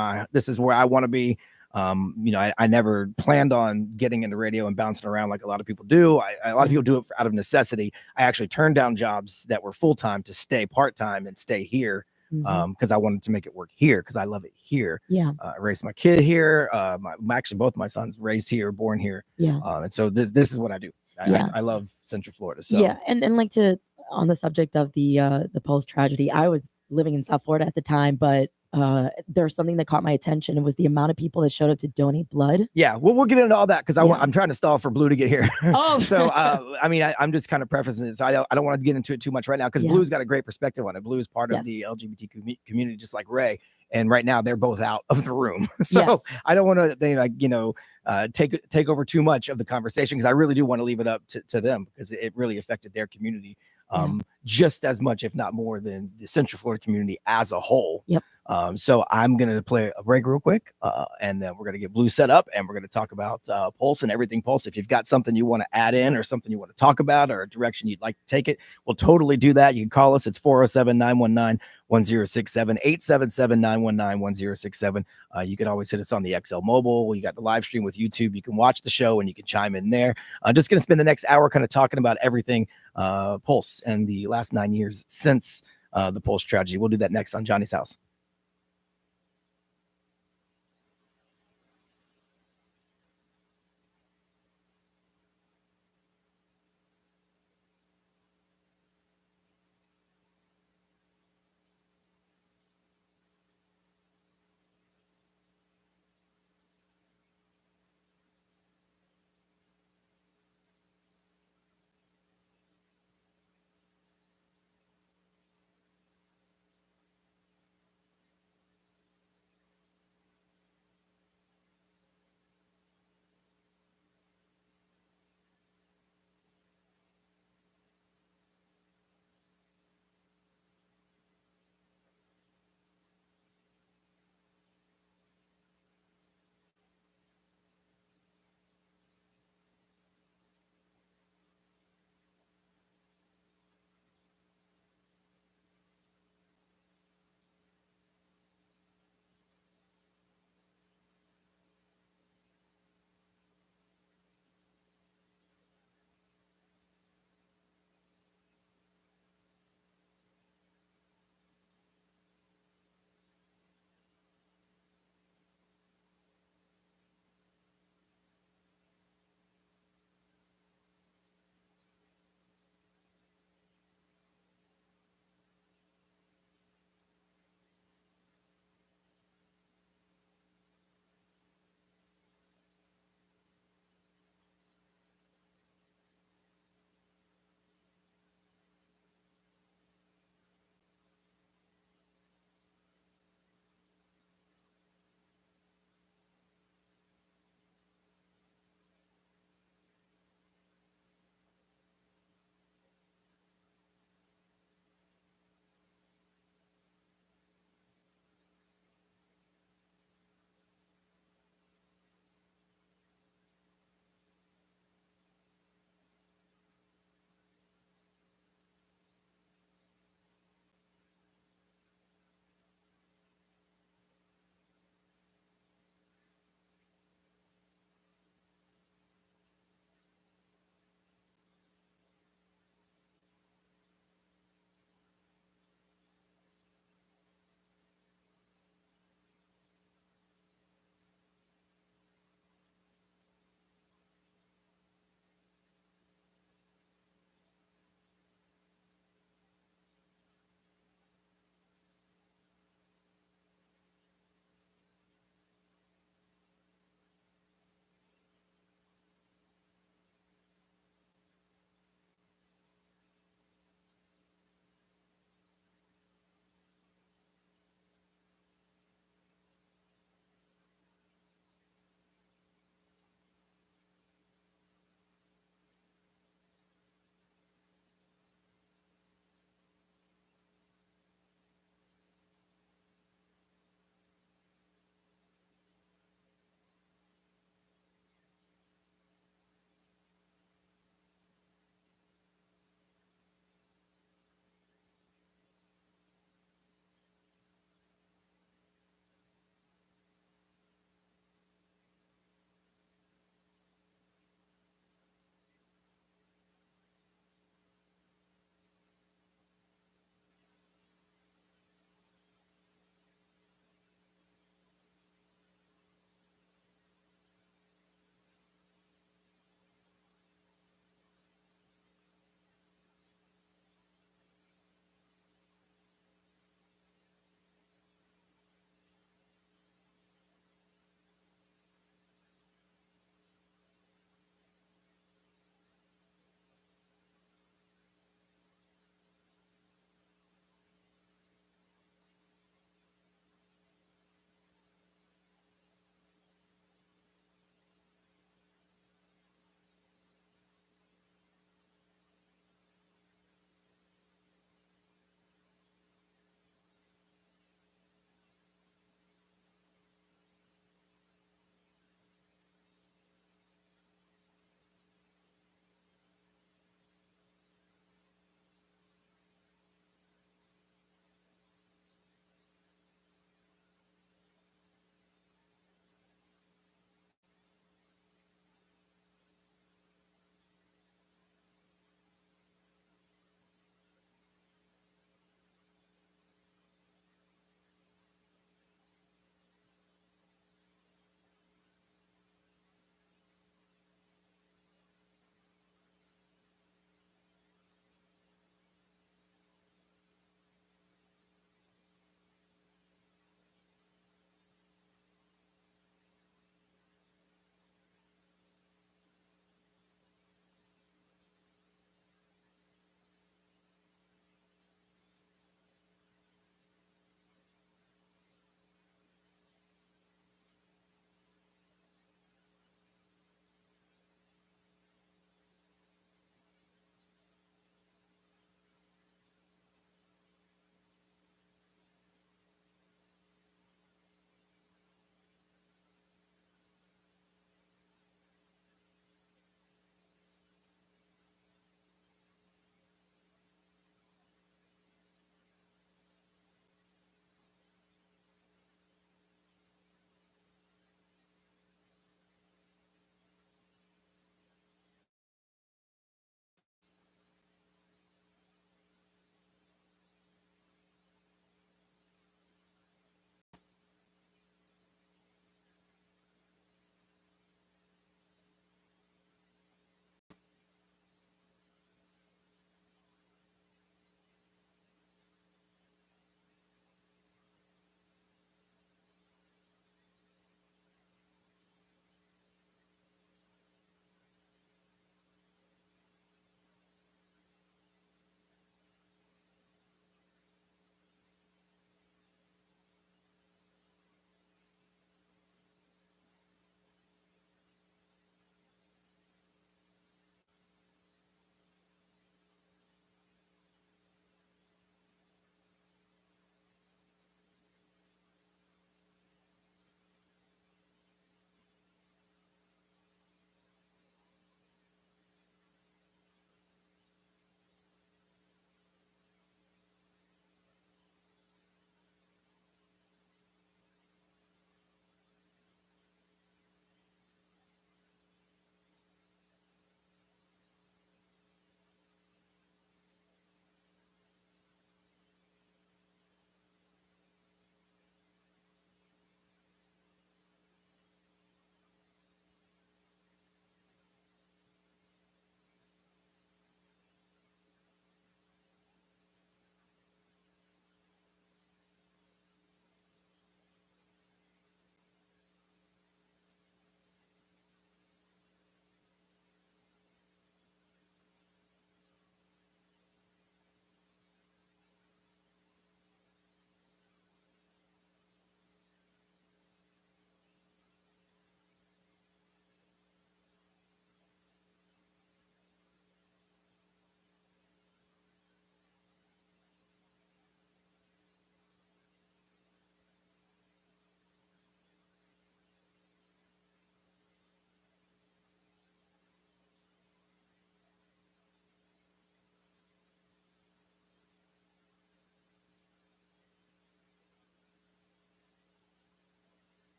where I want to be. I never planned on getting into radio and bouncing around like a lot of people do. A lot of people do it out of necessity. I actually turned down jobs that were full-time to stay part-time and stay here because I wanted to make it work here because I love it here. Yeah. I raised my kid here. Actually, both my sons raised here, born here. Yeah. And so this is what I do. I love Central Florida. So yeah, and like on the subject of the Pulse tragedy, I was living in South Florida at the time, but there's something that caught my attention. It was the amount of people that showed up to donate blood. Yeah, we'll get into all that because I'm trying to stall for Blue to get here. Oh, so I'm just kind of prefacing this. I don't want to get into it too much right now because Blue's got a great perspective on it. Blue is part of the LGBT community, just like Ray. And right now they're both out of the room. So I don't want to take over too much of the conversation because I really do want to leave it up to them because it really affected their community just as much, if not more, than the Central Florida community as a whole. Yep. So I'm going to play a break real quick and then we're going to get Blue set up and we're going to talk about Pulse and everything Pulse. If you've got something you want to add in or something you want to talk about or a direction you'd like to take it, we'll totally do that. You can call us. It's 407-919-1067, 877-919-1067. You can always hit us on the XL mobile. You got the live stream with YouTube. You can watch the show and you can chime in there. I'm just going to spend the next hour kind of talking about everything Pulse and the last 9 years since the Pulse tragedy. We'll do that next on Johnny's House.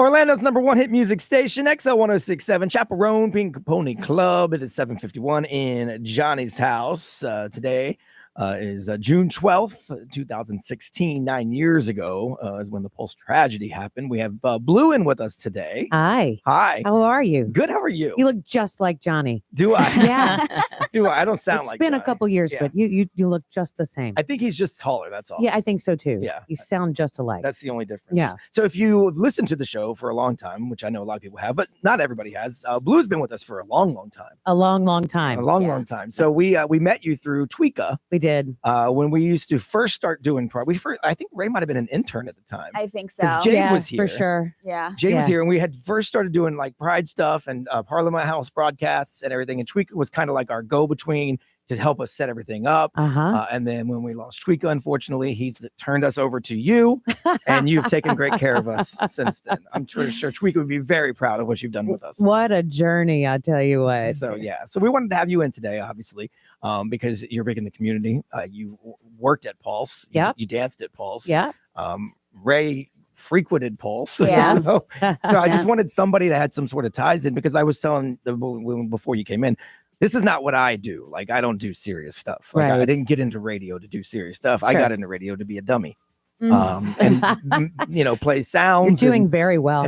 Orlando's #1 hit music station, XL 1067, Chaperone Pink Pony Club. It is 7:51 in Johnny's house. Today is June 12th, 2016. 9 years ago is when the Pulse tragedy happened. We have Blue in with us today. Hi. Hi. How are you? Good. How are you? You look just like Johnny. Do I? Yeah. Do I? I don't sound It's like been a Johnny. couple years, Yeah. but you look just the same. I think he's just taller. That's all. Yeah, I think so too. Yeah. You sound just alike. That's the only difference. Yeah. So if you've listened to the show for a long time, which I know a lot of people have, but not everybody has, Blue's been with us for a long, long time. A long, long time. A long, long time. So we met you through Tweeka. We did. When we used to first start doing I think Ray might have been an intern at the time. I think so. Because Jade Yeah, was here. for sure. Yeah. Jade was Yeah. here, and we had first started doing like Pride stuff and Parliament House broadcasts and everything. And Tweeka was kind of like our go-between to help us set everything up. Uh-huh. And then when we lost Tweeka, unfortunately, he's turned us over to you, and you've taken great care of us since then. I'm sure Tweeka would be very proud of what you've done with us. What a journey, I tell you what. So yeah, so we wanted to have you in today, obviously, because you're big in the community. You worked at Pulse. Yep. You danced at Pulse. Yeah. Ray frequented Pulse. Yeah. so I just wanted somebody that had some sort of ties in, because I was telling before you came in, this is not what I do. Like, I don't do serious stuff. Like, I Right. didn't get into radio to do serious stuff. I Sure. got into radio to be a dummy. Mhm. And play You're sounds. doing very well.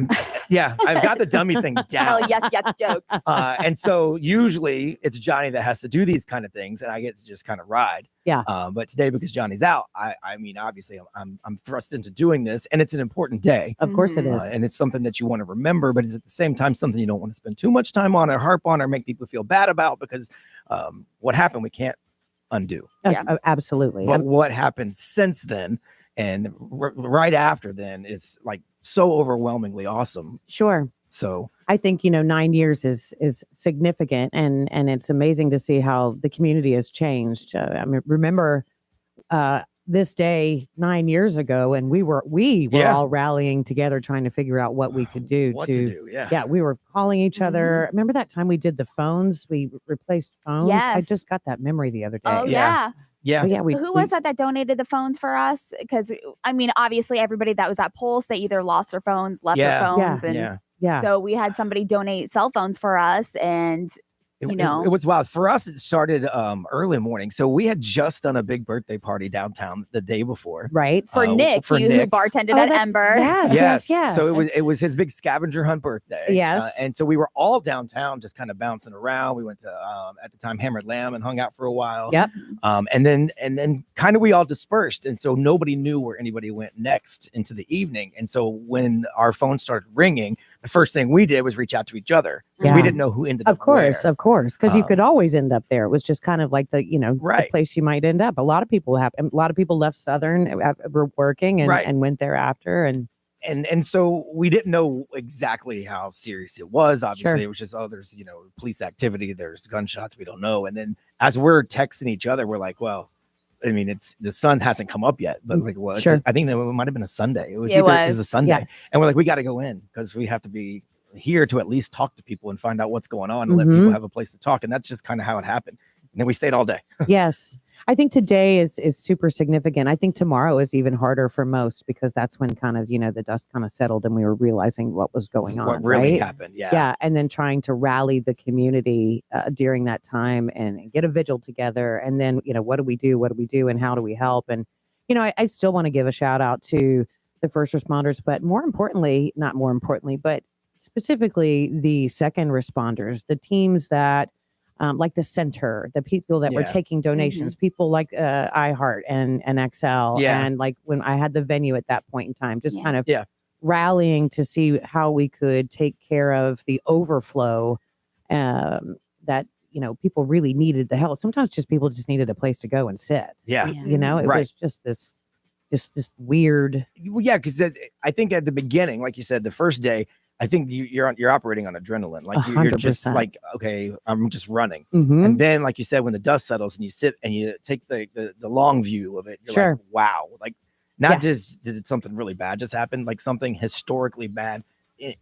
Yeah, I've got the dummy thing Tell down. yuck jokes. And so usually it's Johnny that has to do these kind of things, and I get to just kind of ride. Yeah. But today, because Johnny's out, I mean, obviously, I'm thrust into doing this, and it's an important day. Of course it is. And it's something that you want to remember, but it's at the same time something you don't want to spend too much time on or harp on or make people feel bad about, because what happened we can't undo. Yeah. Absolutely. But what happened since then and right after then is like so overwhelmingly awesome. Sure. So I think 9 years is significant, and it's amazing to see how the community has changed. I mean, remember this day 9 years ago, and we were Yeah. all rallying together trying to figure out what we could do. what to do? Yeah. Yeah, we were calling each other. Remember that time we did the phones? We replaced phones. I Yes. just got that memory the other day. Oh, Yeah. yeah. Yeah. But yeah, Who was that donated the phones for us? Because, I mean, obviously, everybody that was at Pulse, they either lost their phones, left Yeah. their phones. And Yeah. Yeah. so we had somebody donate cell phones for us. And It was wild. For us, it started early morning. So we had just done a big birthday party downtown the day before. Right. for Nick, for who Nick. bartended Oh, at that's- Ember. Yes. So it was his big scavenger hunt birthday. Yes. And so we were all downtown just kind of bouncing around. We went to at the time Hammered Lamb and hung out for a while. Yep. And then kind of we all dispersed. And so nobody knew where anybody went next into the evening. And so when our phone started ringing, the first thing we did was reach out to each other, because we Yeah. didn't know who ended Of up where. course, because you Um, could always end up there. It was just kind of like the Right. the place you might end up. A lot of people left Southern, were working and, Right. and went there after, and And so we didn't know exactly how serious it was. Obviously, Sure. it was just, there's police activity, there's gunshots, we don't know. And then as we're texting each other, we're like, well, I mean, it's the sun hasn't come up yet, but like, well, Sure. I think it might have been a Sunday. It was It either it was. was a Sunday, yes, and we're like, we got to go in because we have to be here to at least talk to people and find out what's going on and let Mhm. people have a place to talk. And that's just kind of how it happened. And then we stayed all day. yes. I think today is super significant. I think tomorrow is even harder for most, because that's when kind of the dust kind of settled and we were realizing what was going on. What really right? happened? Yeah. Yeah, and then trying to rally the community during that time and get a vigil together, and then what do we do and how do we help? And I still want to give a shout out to the first responders, but but specifically the second responders, the teams that like the center, the people that were Yeah. taking donations, people like iHeart and XL, Yeah. and like when I had the venue at that point in time, just Yeah. kind of Yeah. rallying to see how we could take care of the overflow that people really needed the help. Sometimes people just needed a place to go and sit. Yeah. It Right. was just this weird. Well, yeah, because I think at the beginning, like you said, the first day, I think you're operating on adrenaline. Like you're just 100%. like, okay, I'm just running. Mhm. And then, like you said, when the dust settles and you sit and you take the long view of it, you're Sure. like, wow, like not Yeah. just did something really bad just happen, like something historically bad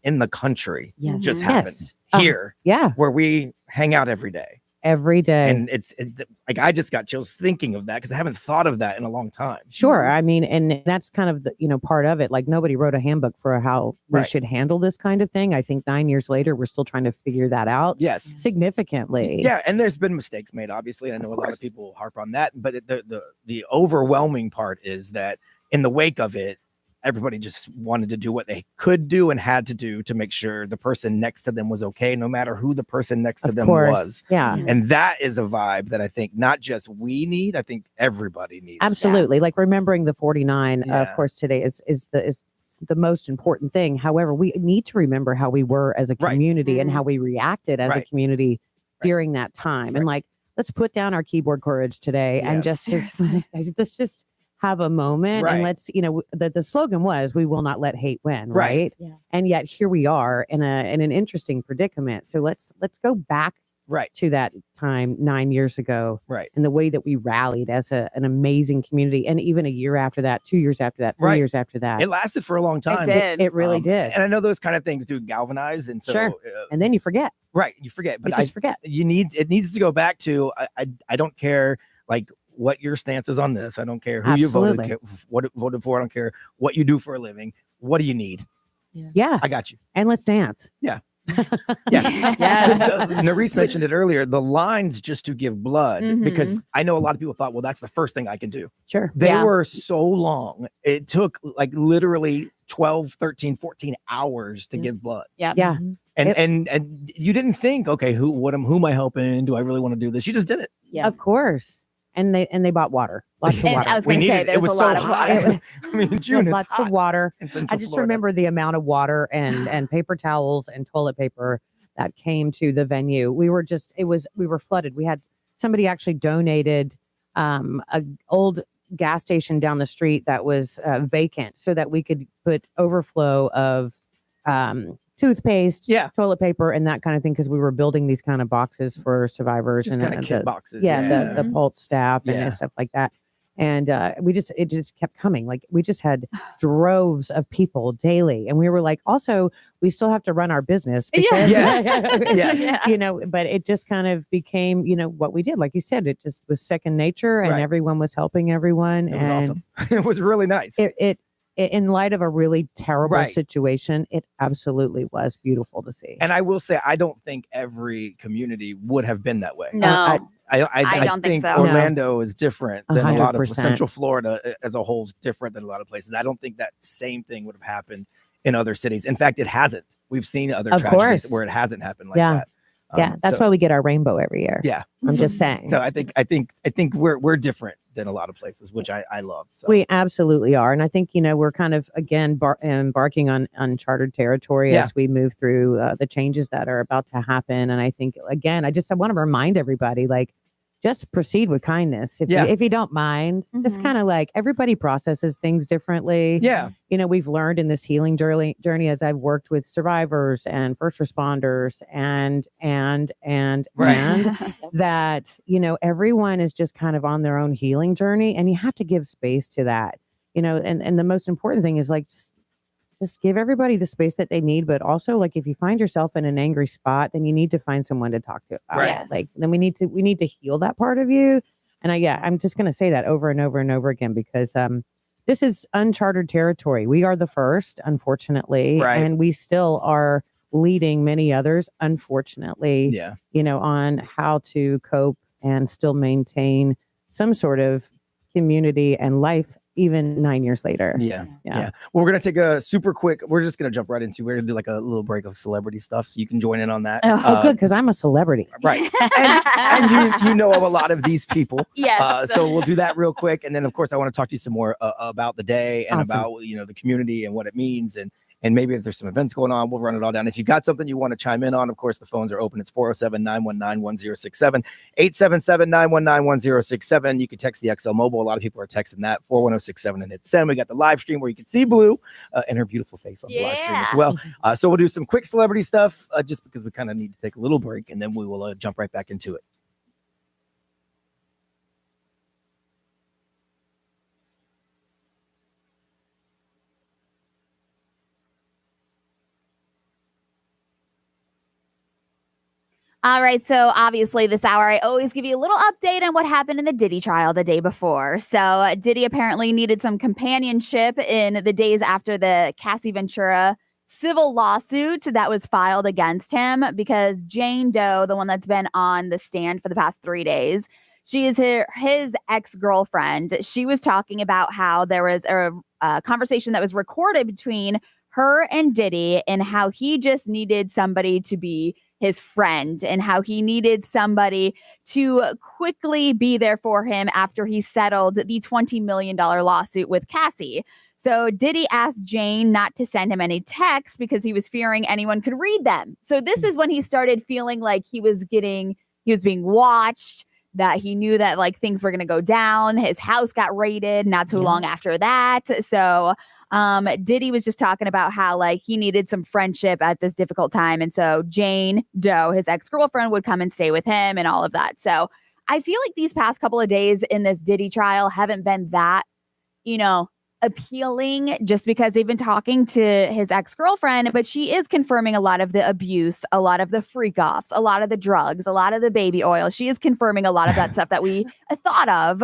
in the country Yes. just Yes. happened here, Yeah. where we hang out every day. every day. And like I just got chills thinking of that because I haven't thought of that in a long time. Sure. I mean, and that's kind of the, part of it. Like nobody wrote a handbook for how we Right. should handle this kind of thing. I think 9 years later, we're still trying to figure that out. Yes. Significantly. Yeah, and there's been mistakes made, obviously. And I know a lot of people harp on that, but the overwhelming part is that in the wake of it, everybody just wanted to do what they could do and had to do to make sure the person next to them was okay, no matter who the person next to them was. Yeah. And that is a vibe that I think not just we need, I think everybody needs. Absolutely. Like remembering the 49, of Yeah. course, today is the most important thing. However, we need to remember how we were as a community and how we reacted as a community during that time. And like, let's put down our keyboard courage today and just let's just have a moment and let's, the slogan was, we will not let hate win. Right. Yeah. And yet here we are in an interesting predicament. So let's go back to that time 9 years ago. Right. And the way that we rallied as an amazing community. And even a year after that, 2 years after that, 3 years after that. It lasted for a long time. It really did. And I know those kind of things do galvanize. And so, and then you forget. Right. You forget. But You just forget. It needs to go back to, I don't care like what your stance is on this. I don't care who you voted for. I don't care what you do for a living. What do you need? Yeah. I got you. And let's dance. Yeah. Yeah. Yes. Nerese mentioned it earlier. The lines just to give blood, because I know a lot of people thought, well, that's the first thing I can do. Sure. They were so long. It took like literally 12, 13, 14 hours to give blood. Yeah. Yeah. And you didn't think, okay, who am I helping? Do I really want to do this? You just did it. Yeah. Of course. And they bought water. Lots of water. I was going to say, there's a lot of water. I mean, June is lots hot of water. in Central I just Florida. remember the amount of water and paper towels and toilet paper that came to the venue. We were flooded. We had somebody actually donated a old gas station down the street that was vacant so that we could put overflow of toothpaste, toilet paper, and that kind of thing, because we were building these kind of boxes for survivors Just and kind of kit boxes. the Pulse staff and Yeah. stuff like that. And it just kept coming. Like we just had droves of people daily, and we were like, also we still have to run our business. Because, Yes. but it just kind of became, what we did. Like you said, it just was second nature, and everyone was helping everyone. It was awesome. It was really nice. It in light of a really terrible situation, it absolutely was beautiful to see. And I will say, I don't think every community would have been that way. No. I don't think so. Orlando is different than a lot of 100%. Central Florida as a whole is different than a lot of places. I don't think that same thing would have happened in other cities. In fact, it hasn't. We've seen other Of tragedies course. where it hasn't happened like Yeah. that. Yeah, that's why we get our rainbow every year. Yeah. I'm just saying. So I think we're different than a lot of places, which I love. So. We absolutely are. And I think, we're kind of, again, embarking on uncharted territory as we move through the changes that are about to happen. And I think, again, I want to remind everybody, like, just proceed with kindness. If you don't mind, just kind of like everybody processes things differently. Yeah. We've learned in this healing journey as I've worked with survivors and first responders and that, everyone is just kind of on their own healing journey, and you have to give space to that, and the most important thing is like, just give everybody the space that they need. But also, like, if you find yourself in an angry spot, then you need to find someone to talk to about it. Like, then we need to heal that part of you. And I'm just going to say that over and over and over again, because this is uncharted territory. We are the first, unfortunately, and we still are leading many others, unfortunately, on how to cope and still maintain some sort of community and life even 9 years later. Yeah. Well, we're going to take a super quick, we're just going to jump right into, we're going to do like a little break of celebrity stuff. So you can join in on that. Oh, good. Cause I'm a celebrity. Right. And you know of a lot of these people. Yes. So we'll do that real quick. And then of course I want to talk to you some more about the day and Awesome. about, the community and what it means. And maybe if there's some events going on, we'll run it all down. If you got something you want to chime in on, of course, the phones are open. It's 407-919-1067, 877-919-1067. You can text the XL Mobile. A lot of people are texting that, 41067, and hit send. We got the live stream where you can see Blue and her beautiful face on the live stream as well. So we'll do some quick celebrity stuff just because we kind of need to take a little break, and then we will jump right back into it. All right, so obviously this hour I always give you a little update on what happened in the Diddy trial the day before. So Diddy apparently needed some companionship in the days after the Cassie Ventura civil lawsuit that was filed against him because Jane Doe, the one that's been on the stand for the past 3 days, she is his ex-girlfriend. She was talking about how there was a conversation that was recorded between her and Diddy and how he just needed somebody to be his friend and how he needed somebody to quickly be there for him after he settled the $20 million lawsuit with Cassie. So Diddy asked Jane not to send him any texts because he was fearing anyone could read them. So this is when he started feeling like he was being watched, that he knew that like things were going to go down. His house got raided not too long after that. So Diddy was just talking about how like he needed some friendship at this difficult time. And so Jane Doe, his ex-girlfriend, would come and stay with him and all of that. So I feel like these past couple of days in this Diddy trial haven't been that, appealing just because they've been talking to his ex-girlfriend, but she is confirming a lot of the abuse, a lot of the freak offs, a lot of the drugs, a lot of the baby oil. She is confirming a lot of that stuff that we thought of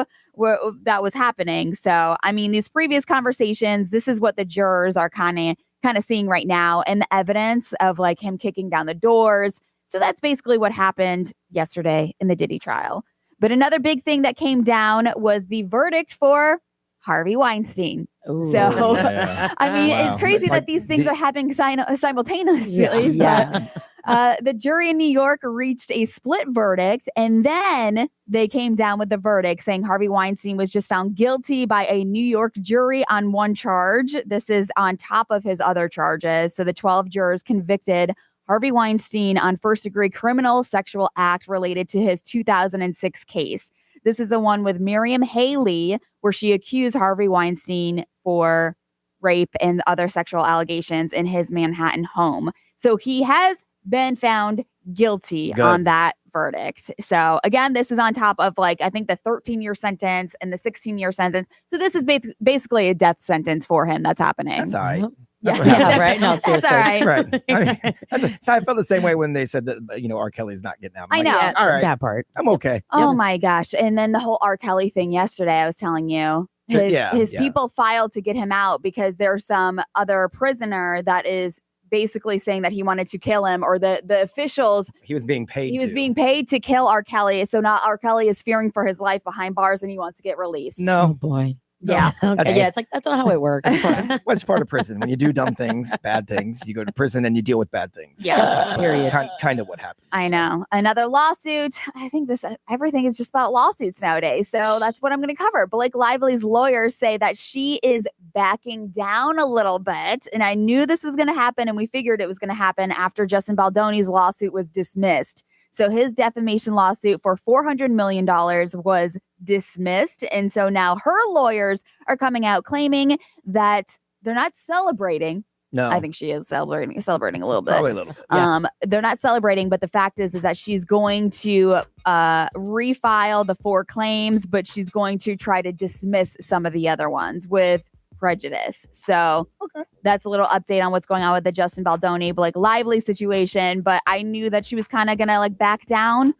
that was happening. So, I mean, these previous conversations, this is what the jurors are kind of seeing right now, and the evidence of like him kicking down the doors. So that's basically what happened yesterday in the Diddy trial. But another big thing that came down was the verdict for Harvey Weinstein. Ooh. So, Yeah. I mean, Wow. it's crazy Like that these things are happening simultaneously. Yeah. But the jury in New York reached a split verdict, and then they came down with the verdict saying Harvey Weinstein was just found guilty by a New York jury on one charge. This is on top of his other charges. So the 12 jurors convicted Harvey Weinstein on first-degree criminal sexual act related to his 2006 case. This is the one with Miriam Haley, where she accused Harvey Weinstein for rape and other sexual allegations in his Manhattan home. So he has been found guilty on that verdict. So again, this is on top of like, I think the 13-year sentence and the 16-year sentence. So this is basically a death sentence for him that's happening. That's all right. Yeah, right. No, seriously. That's all right. Right. I mean, so I felt the same way when they said that, R. Kelly's not getting out. I know. Yeah, all right. that part. I'm okay. Oh my gosh. And then the whole R. Kelly thing yesterday, I was telling you, his people filed to get him out because there's some other prisoner that is basically saying that he wanted to kill him, or the officials. He was being paid. He was being paid to kill R. Kelly. So now R. Kelly is fearing for his life behind bars and he wants to get released. Oh No. boy. Yeah. Okay. Yeah, it's like that's not how it works. What's part of prison? When you do dumb things, bad things, you go to prison and you deal with bad things. Yeah. That's Period. kind of what happens. I know. Another lawsuit. I think everything is just about lawsuits nowadays. So that's what I'm going to cover. Blake Lively's lawyers say that she is backing down a little bit. And I knew this was going to happen, and we figured it was going to happen after Justin Baldoni's lawsuit was dismissed. So his defamation lawsuit for $400 million was dismissed. And so now her lawyers are coming out claiming that they're not celebrating. No. I think she is celebrating a little bit. Probably a little bit. They're not celebrating, but the fact is that she's going to refile the 4 claims, but she's going to try to dismiss some of the other ones with prejudice. So that's a little update on what's going on with the Justin Baldoni, Blake Lively situation. But I knew that she was kind of gonna like back down.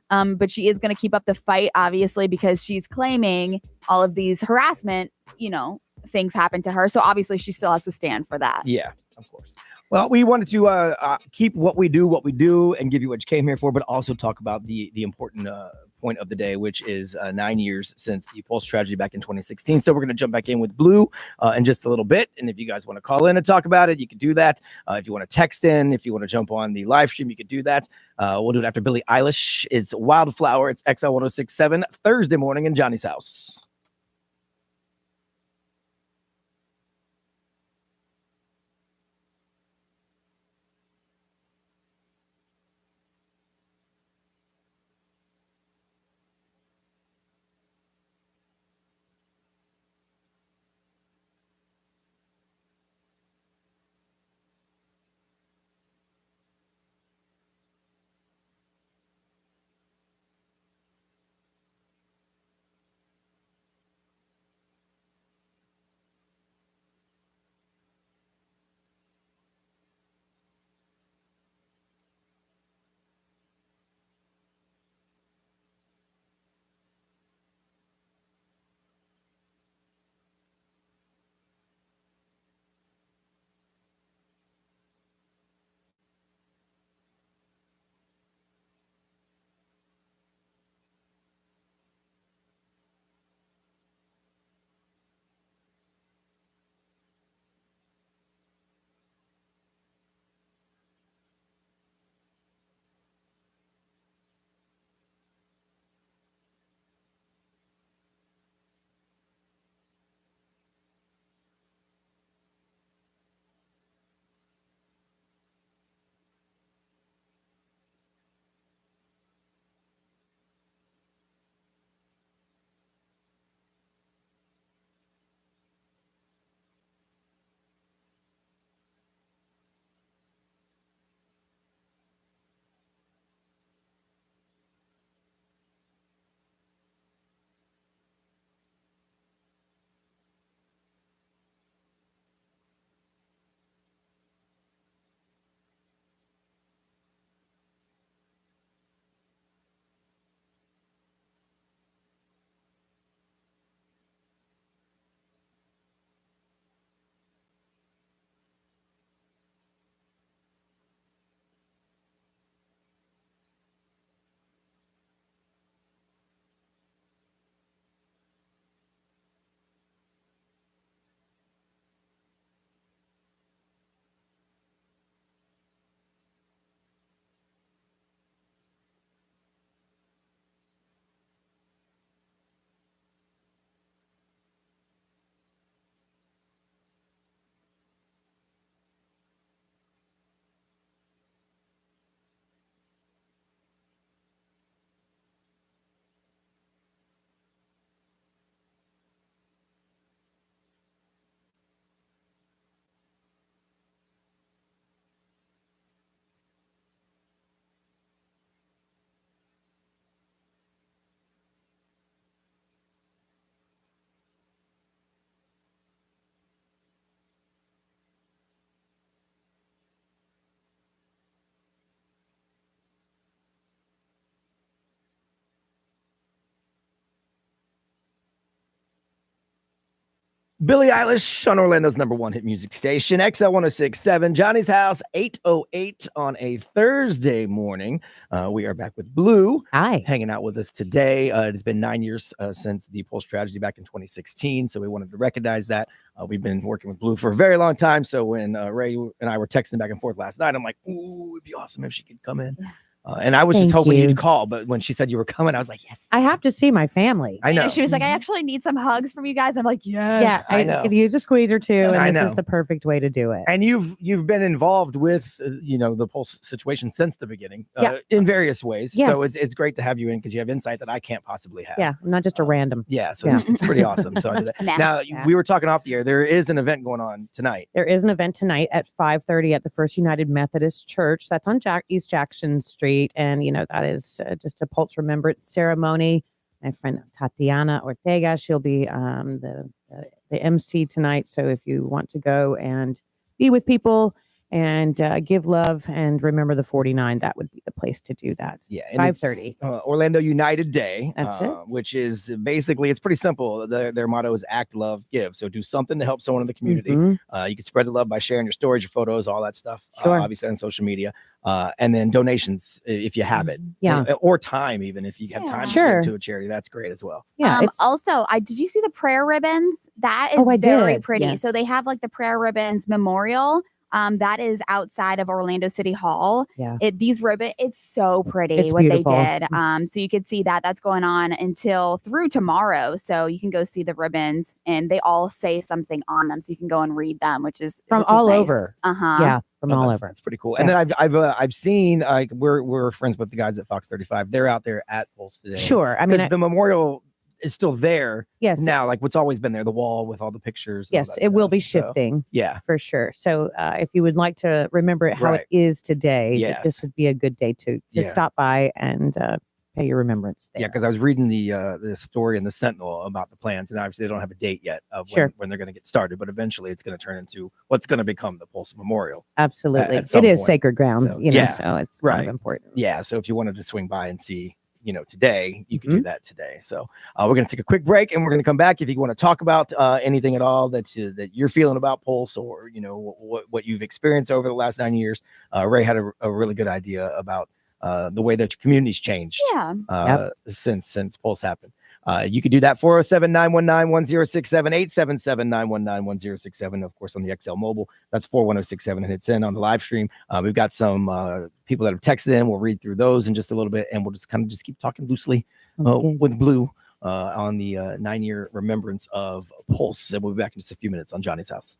But she is gonna keep up the fight, obviously, because she's claiming all of these harassment, things happen to her. So obviously she still has to stand for that. Yeah, of course. Well, we wanted to keep what we do, and give you what you came here for, but also talk about the important point of the day, which is 9 years since the Pulse tragedy back in 2016. So we're going to jump back in with Blue in just a little bit. And if you guys want to call in and talk about it, you can do that. If you want to text in, if you want to jump on the live stream, you can do that. We'll do it after Billie Eilish. It's Wildflower. It's XL 1067 Thursday morning in Johnny's house. Billie Eilish on Orlando's #1 hit music station, XL 1067, Johnny's House, 8:08 on a Thursday morning. We are back with Blue. Hi. Hanging out with us today. It has been 9 years since the Pulse tragedy back in 2016, so we wanted to recognize that. We've been working with Blue for a very long time, so when Ray and I were texting back and forth last night, I'm like, ooh, it'd be awesome if she could come in. And I was just Thank hoping you. you'd call, but when she said you were coming, I was like, yes. I have to see my family. I know. She was like, I actually need some hugs from you guys. I'm like, yes. Yeah, I know. could use a squeeze or two, I and this know. is the perfect way to do it. And you've been involved with the Pulse situation since the beginning, Yeah. in various ways. So Yes. it's great to have you in because you have insight that I can't possibly have. Yeah, I'm not just a random. Yeah, so Yeah. It's pretty awesome. So I did that. Nah. Now Yeah. we were talking off the air. There is an event going on tonight. There is an event tonight at 5:30 at the First United Methodist Church. That's on East Jackson Street, and that is just a Pulse remembrance ceremony. My friend Tatiana Ortega, she'll be the MC tonight. So if you want to go and be with people and give love and remember the 49, that would be the place to do that. Yeah, and 5:30. it's, Orlando United Day. That's it. Which is basically, it's pretty simple. Their motto is act, love, give. So do something to help someone in the community. Mhm. You can spread the love by sharing your stories, your photos, all that stuff. Sure. Obviously on social media, and then donations if you have it. Yeah. Or time, even if you have Yeah. time to Sure. give to a charity, that's great as well. Yeah. it's Also, did you see the prayer ribbons? That is Oh, I very did. pretty. Yes. So they have like the prayer ribbons memorial. That is outside of Orlando City Hall. Yeah. These ribbon, it's so pretty It's what beautiful. they did. So you could see that's going on until through tomorrow. So you can go see the ribbons, and they all say something on them, so you can go and read them, which is from nice. all over. Uh-huh. Yeah, from all that's, over. That's pretty cool. Yeah. And then I've seen we're friends with the guys at Fox 35. They're out there at Pulse today. Sure. I mean, Because the memorial is still there yes. now, like what's always been there, the wall with all the pictures. and all Yes, that it will stuff. be So, shifting yeah. for sure. So if you would like to remember it how Right. it is today, Yes. this would be a good day to Yeah. stop by and pay your remembrance there. Yeah, because I was reading the story in the Sentinel about the plans, and obviously they don't have a date yet of Sure. when they're going to get started, but eventually it's going to turn into what's going to become the Pulse Memorial. Absolutely. at some It is point. sacred ground, So, so yeah. so it's kind Right. of important. Yeah, so if you wanted to swing by and see, today, you can Mm-hmm. do that today. So we're going to take a quick break, and we're going to come back. If you want to talk about anything at all that you're feeling about Pulse, or what you've experienced over the last 9 years, Ray had a really good idea about the way that communities changed since Pulse happened. You could do that 407-919-1067, 877-919-1067. Of course, on the XL mobile, that's 41067, and it's in on the live stream. We've got some people that have texted in. We'll read through those in just a little bit, and we'll just kind of keep talking loosely with Blue on the 9-year remembrance of Pulse. And we'll be back in just a few minutes on Johnny's House.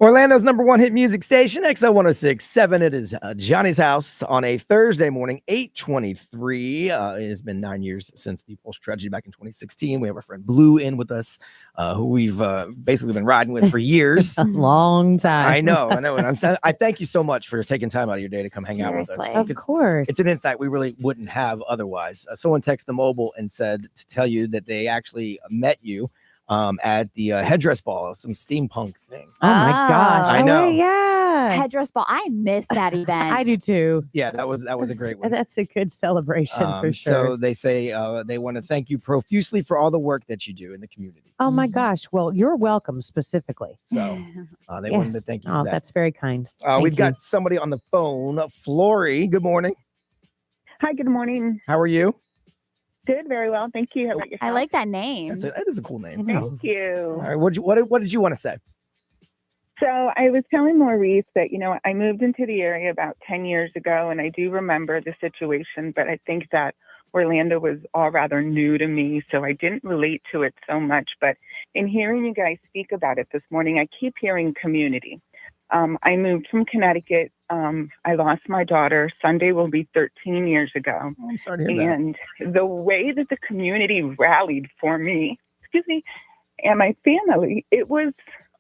Orlando's #1 hit music station, XL 106.7. It is Johnny's House on a Thursday morning, 8:23. It has been 9 years since the Pulse tragedy back in 2016. We have our friend Blue in with us, who we've basically been riding with for years. A long time. I know. And I thank you so much for taking time out of your day to come hang out with us. Seriously. Of course. It's an insight we really wouldn't have otherwise. Someone texted the mobile and said to tell you that they actually met you at the headdress ball, some steampunk thing. Oh my gosh. I Oh, know. wait, yeah. Headdress ball. I miss that event. I do too. Yeah, that was a great one. That's a good celebration for So sure. they say they want to thank you profusely for all the work that you do in the community. Oh my gosh. Well, you're welcome specifically. So they Yes. wanted to thank you Oh, for that. that's very kind. We've Thank got somebody on the phone. Flory, good morning. Hi, good morning. How are you? Good, very well. Thank you. How about yourself? I like that name. That is a cool name. Thank you. All right, what did you want to say? So I was telling Maurice that, I moved into the area about 10 years ago, and I do remember the situation, but I think that Orlando was all rather new to me, so I didn't relate to it so much. But in hearing you guys speak about it this morning, I keep hearing community. I moved from Connecticut. I lost my daughter. Sunday will be 13 years ago. Oh, I'm sorry to hear And the way that the community rallied for me, and my family, it was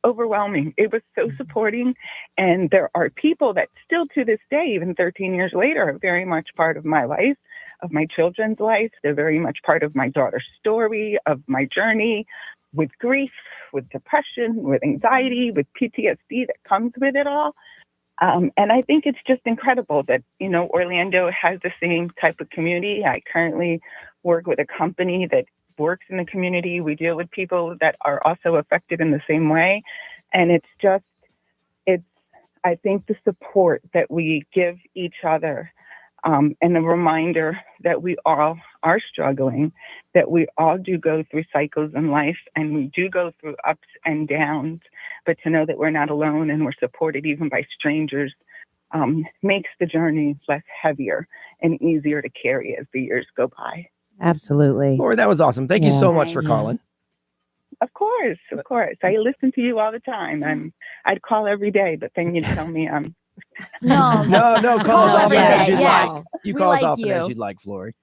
overwhelming. It was so supporting. And there are people that still to this day, even 13 years later, are very much part of my life, of my children's life. They're very much part of my daughter's story, of my journey with grief, with depression, with anxiety, with PTSD that comes with it all. And I think it's just incredible that, Orlando has the same type of community. I currently work with a company that works in the community. We deal with people that are also affected in the same way. And I think the support that we give each other, and the reminder that we all are struggling, that we all do go through cycles in life, and we do go through ups and downs, but to know that we're not alone and we're supported even by strangers makes the journey less heavier and easier to carry as the years go by. Absolutely. Flory, that was awesome. Thank you so much for calling. Of course. I listen to you all the time. I'd call every day, but then you'd tell me No, No, call us often as you'd Yeah. like. You We call us like often you. as you'd like, Flory.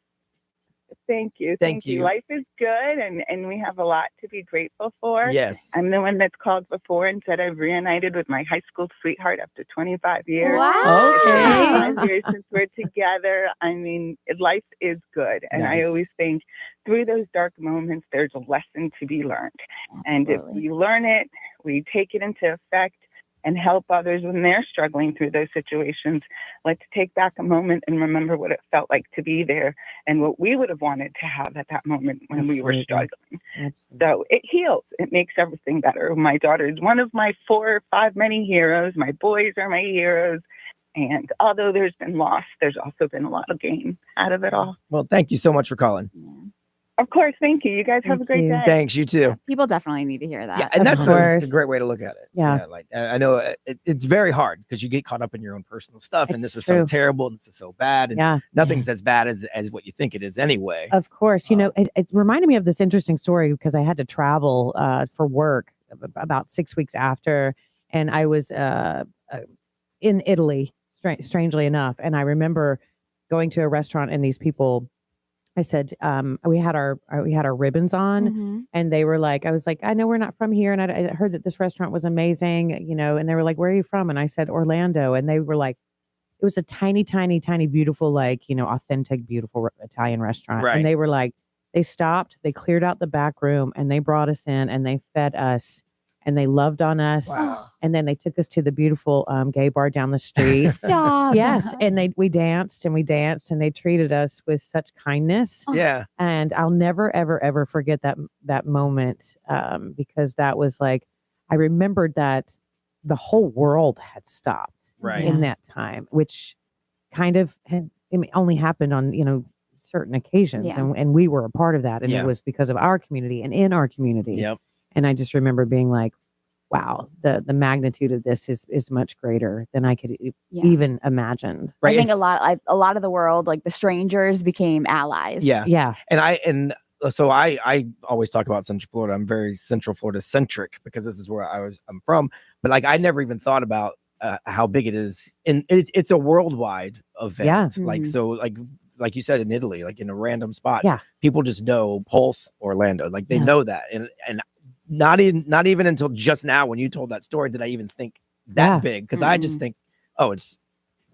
Thank you. Thank you. Life is good, and we have a lot to be grateful for. Yes. I'm the one that's called before and said I've reunited with my high school sweetheart after 25 years. Wow. It's been Okay. 5 years since we're together. I mean, life is good. And I Nice. always think through those dark moments, there's a lesson to be learned. And if Absolutely. we learn it, we take it into effect and help others when they're struggling through those situations. Let's take back a moment and remember what it felt like to be there and what we would have wanted to have at that moment when we were Absolutely. struggling. Absolutely. So it heals. It makes everything better. My daughter is one of my 4 or 5 many heroes. My boys are my heroes. And although there's been loss, there's also been a lot of gain out of it all. Well, thank you so much for calling. Of course. Thank you. You guys have a Thank great you. day. Thanks, you too. People definitely need to hear that. Yeah, and Of that's course. a great way to look at it. Yeah. Like I know it's very hard because you get caught up in your own personal stuff, and It's this is true. so terrible, and this is so bad, and Yeah. nothing's as bad as what you think it is anyway. Of course. It reminded me of this interesting story because I had to travel for work about 6 weeks after, and I was in Italy, strangely enough. And I remember going to a restaurant, and these people, I said, we had our ribbons on, Mhm. and they were like, I was like, I know we're not from here, and I heard that this restaurant was amazing, and they were like, where are you from? And I said, Orlando, and they were like, it was a tiny, tiny, tiny, beautiful, authentic, beautiful Italian restaurant. Right. And they were like, they stopped, they cleared out the back room, and they brought us in, and they fed us, and they loved on us. Wow. And then they took us to the beautiful gay bar down the street. Stop. Yes. And we danced, and they treated us with such kindness. Yeah. And I'll never, ever, ever forget that moment, because that was like, I remembered that the whole world had stopped Right. in that time, which kind of only happened on, certain occasions. Yeah. And we were a part of that. And Yeah. it was because of our community and in our community. Yep. And I just remember being like, wow, the magnitude of this is much greater than I could Yeah. even imagine. Right. I think It's- a lot of the world, like the strangers, became allies. Yeah. Yeah. And so I always talk about Central Florida. I'm very Central Florida centric because this is where I'm from. but like I never even thought about how big it is, and it's a worldwide event. Yeah. Like so, like you said, in Italy, like in a random spot, Yeah. people just know Pulse Orlando, like they know that, and not even until just now when you told that story did I even think that big, because I just think, oh, it's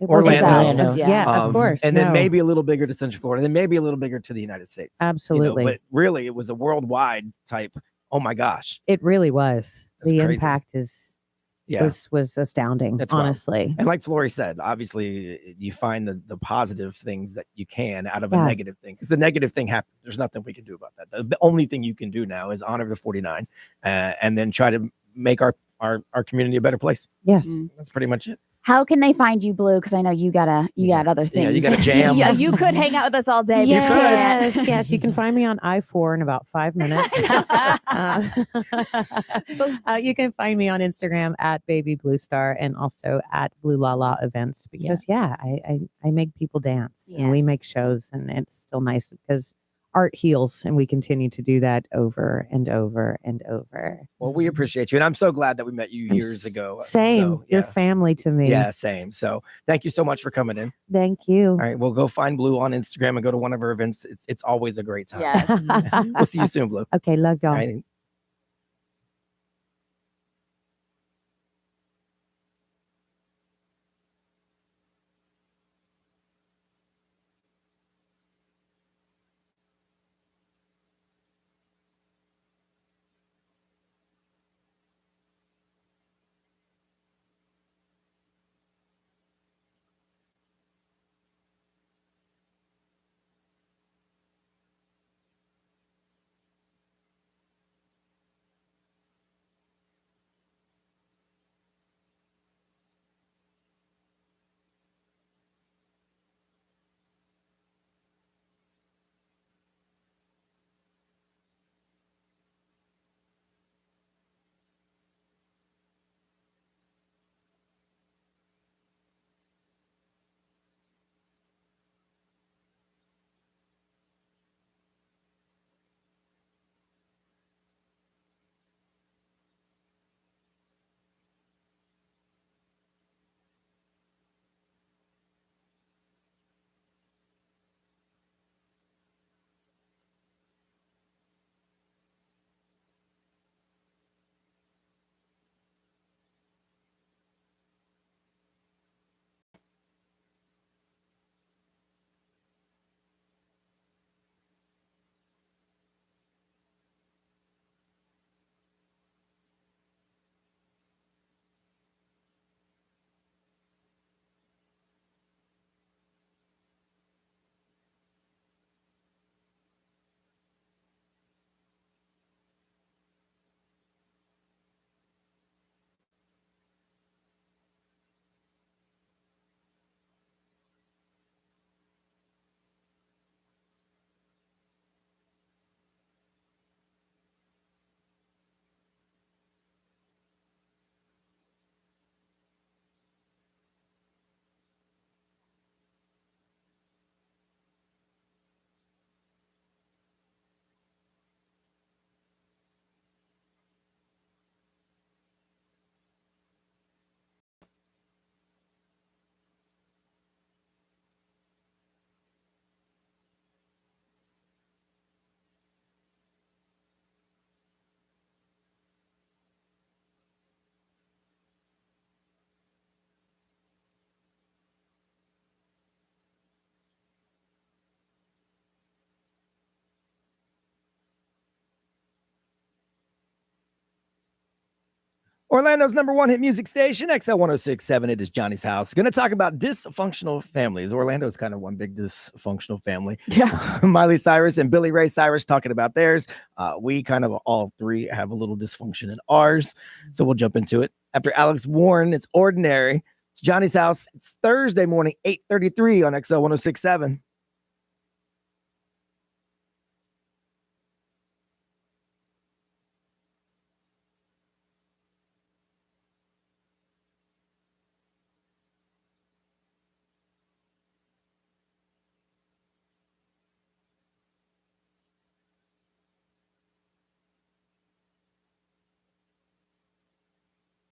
Orlando. Yeah, of course. And then maybe a little bigger to Central Florida, then maybe a little bigger to the United States. Absolutely. But really, it was a worldwide type. Oh my gosh. It really was. That's the crazy. Impact was astounding, That's wild. honestly. And like Flory said, obviously you find the positive things that you can out of a Yeah. negative thing, because the negative thing happened. There's nothing we can do about that. The only thing you can do now is honor the 49 and then try to make our community a better place. Yes. That's pretty much it. How can they find you, Blue? Because I know you got other things. Yeah, you got a jam. Yeah, you could hang out with us all day. but you can't. Yes. You can find me on I-4 in about 5 minutes. You can find me on Instagram at Baby Blue Star and also at Blue La La Events, because I make people dance and we make shows, and it's still nice because art heals, and we continue to do that over and over and over. Well, we appreciate you, and I'm so glad that we met you years ago. Same. So, You're family to me. Yeah, same. So thank you so much for coming in. Thank you. All right, we'll go find Blue on Instagram and go to one of her events. It's always a great time. Yes. We'll see you soon, Blue. Okay, love y'all. All right. Orlando's #1 hit music station, XL 106.7. It is Johnny's House. Going to talk about dysfunctional families. Orlando's kind of one big dysfunctional family. Yeah. Miley Cyrus and Billy Ray Cyrus talking about theirs. We kind of all three have a little dysfunction in ours. So we'll jump into it. After Alex Warren, it's Ordinary. It's Johnny's House. It's Thursday morning, 8:33 on XL 106.7.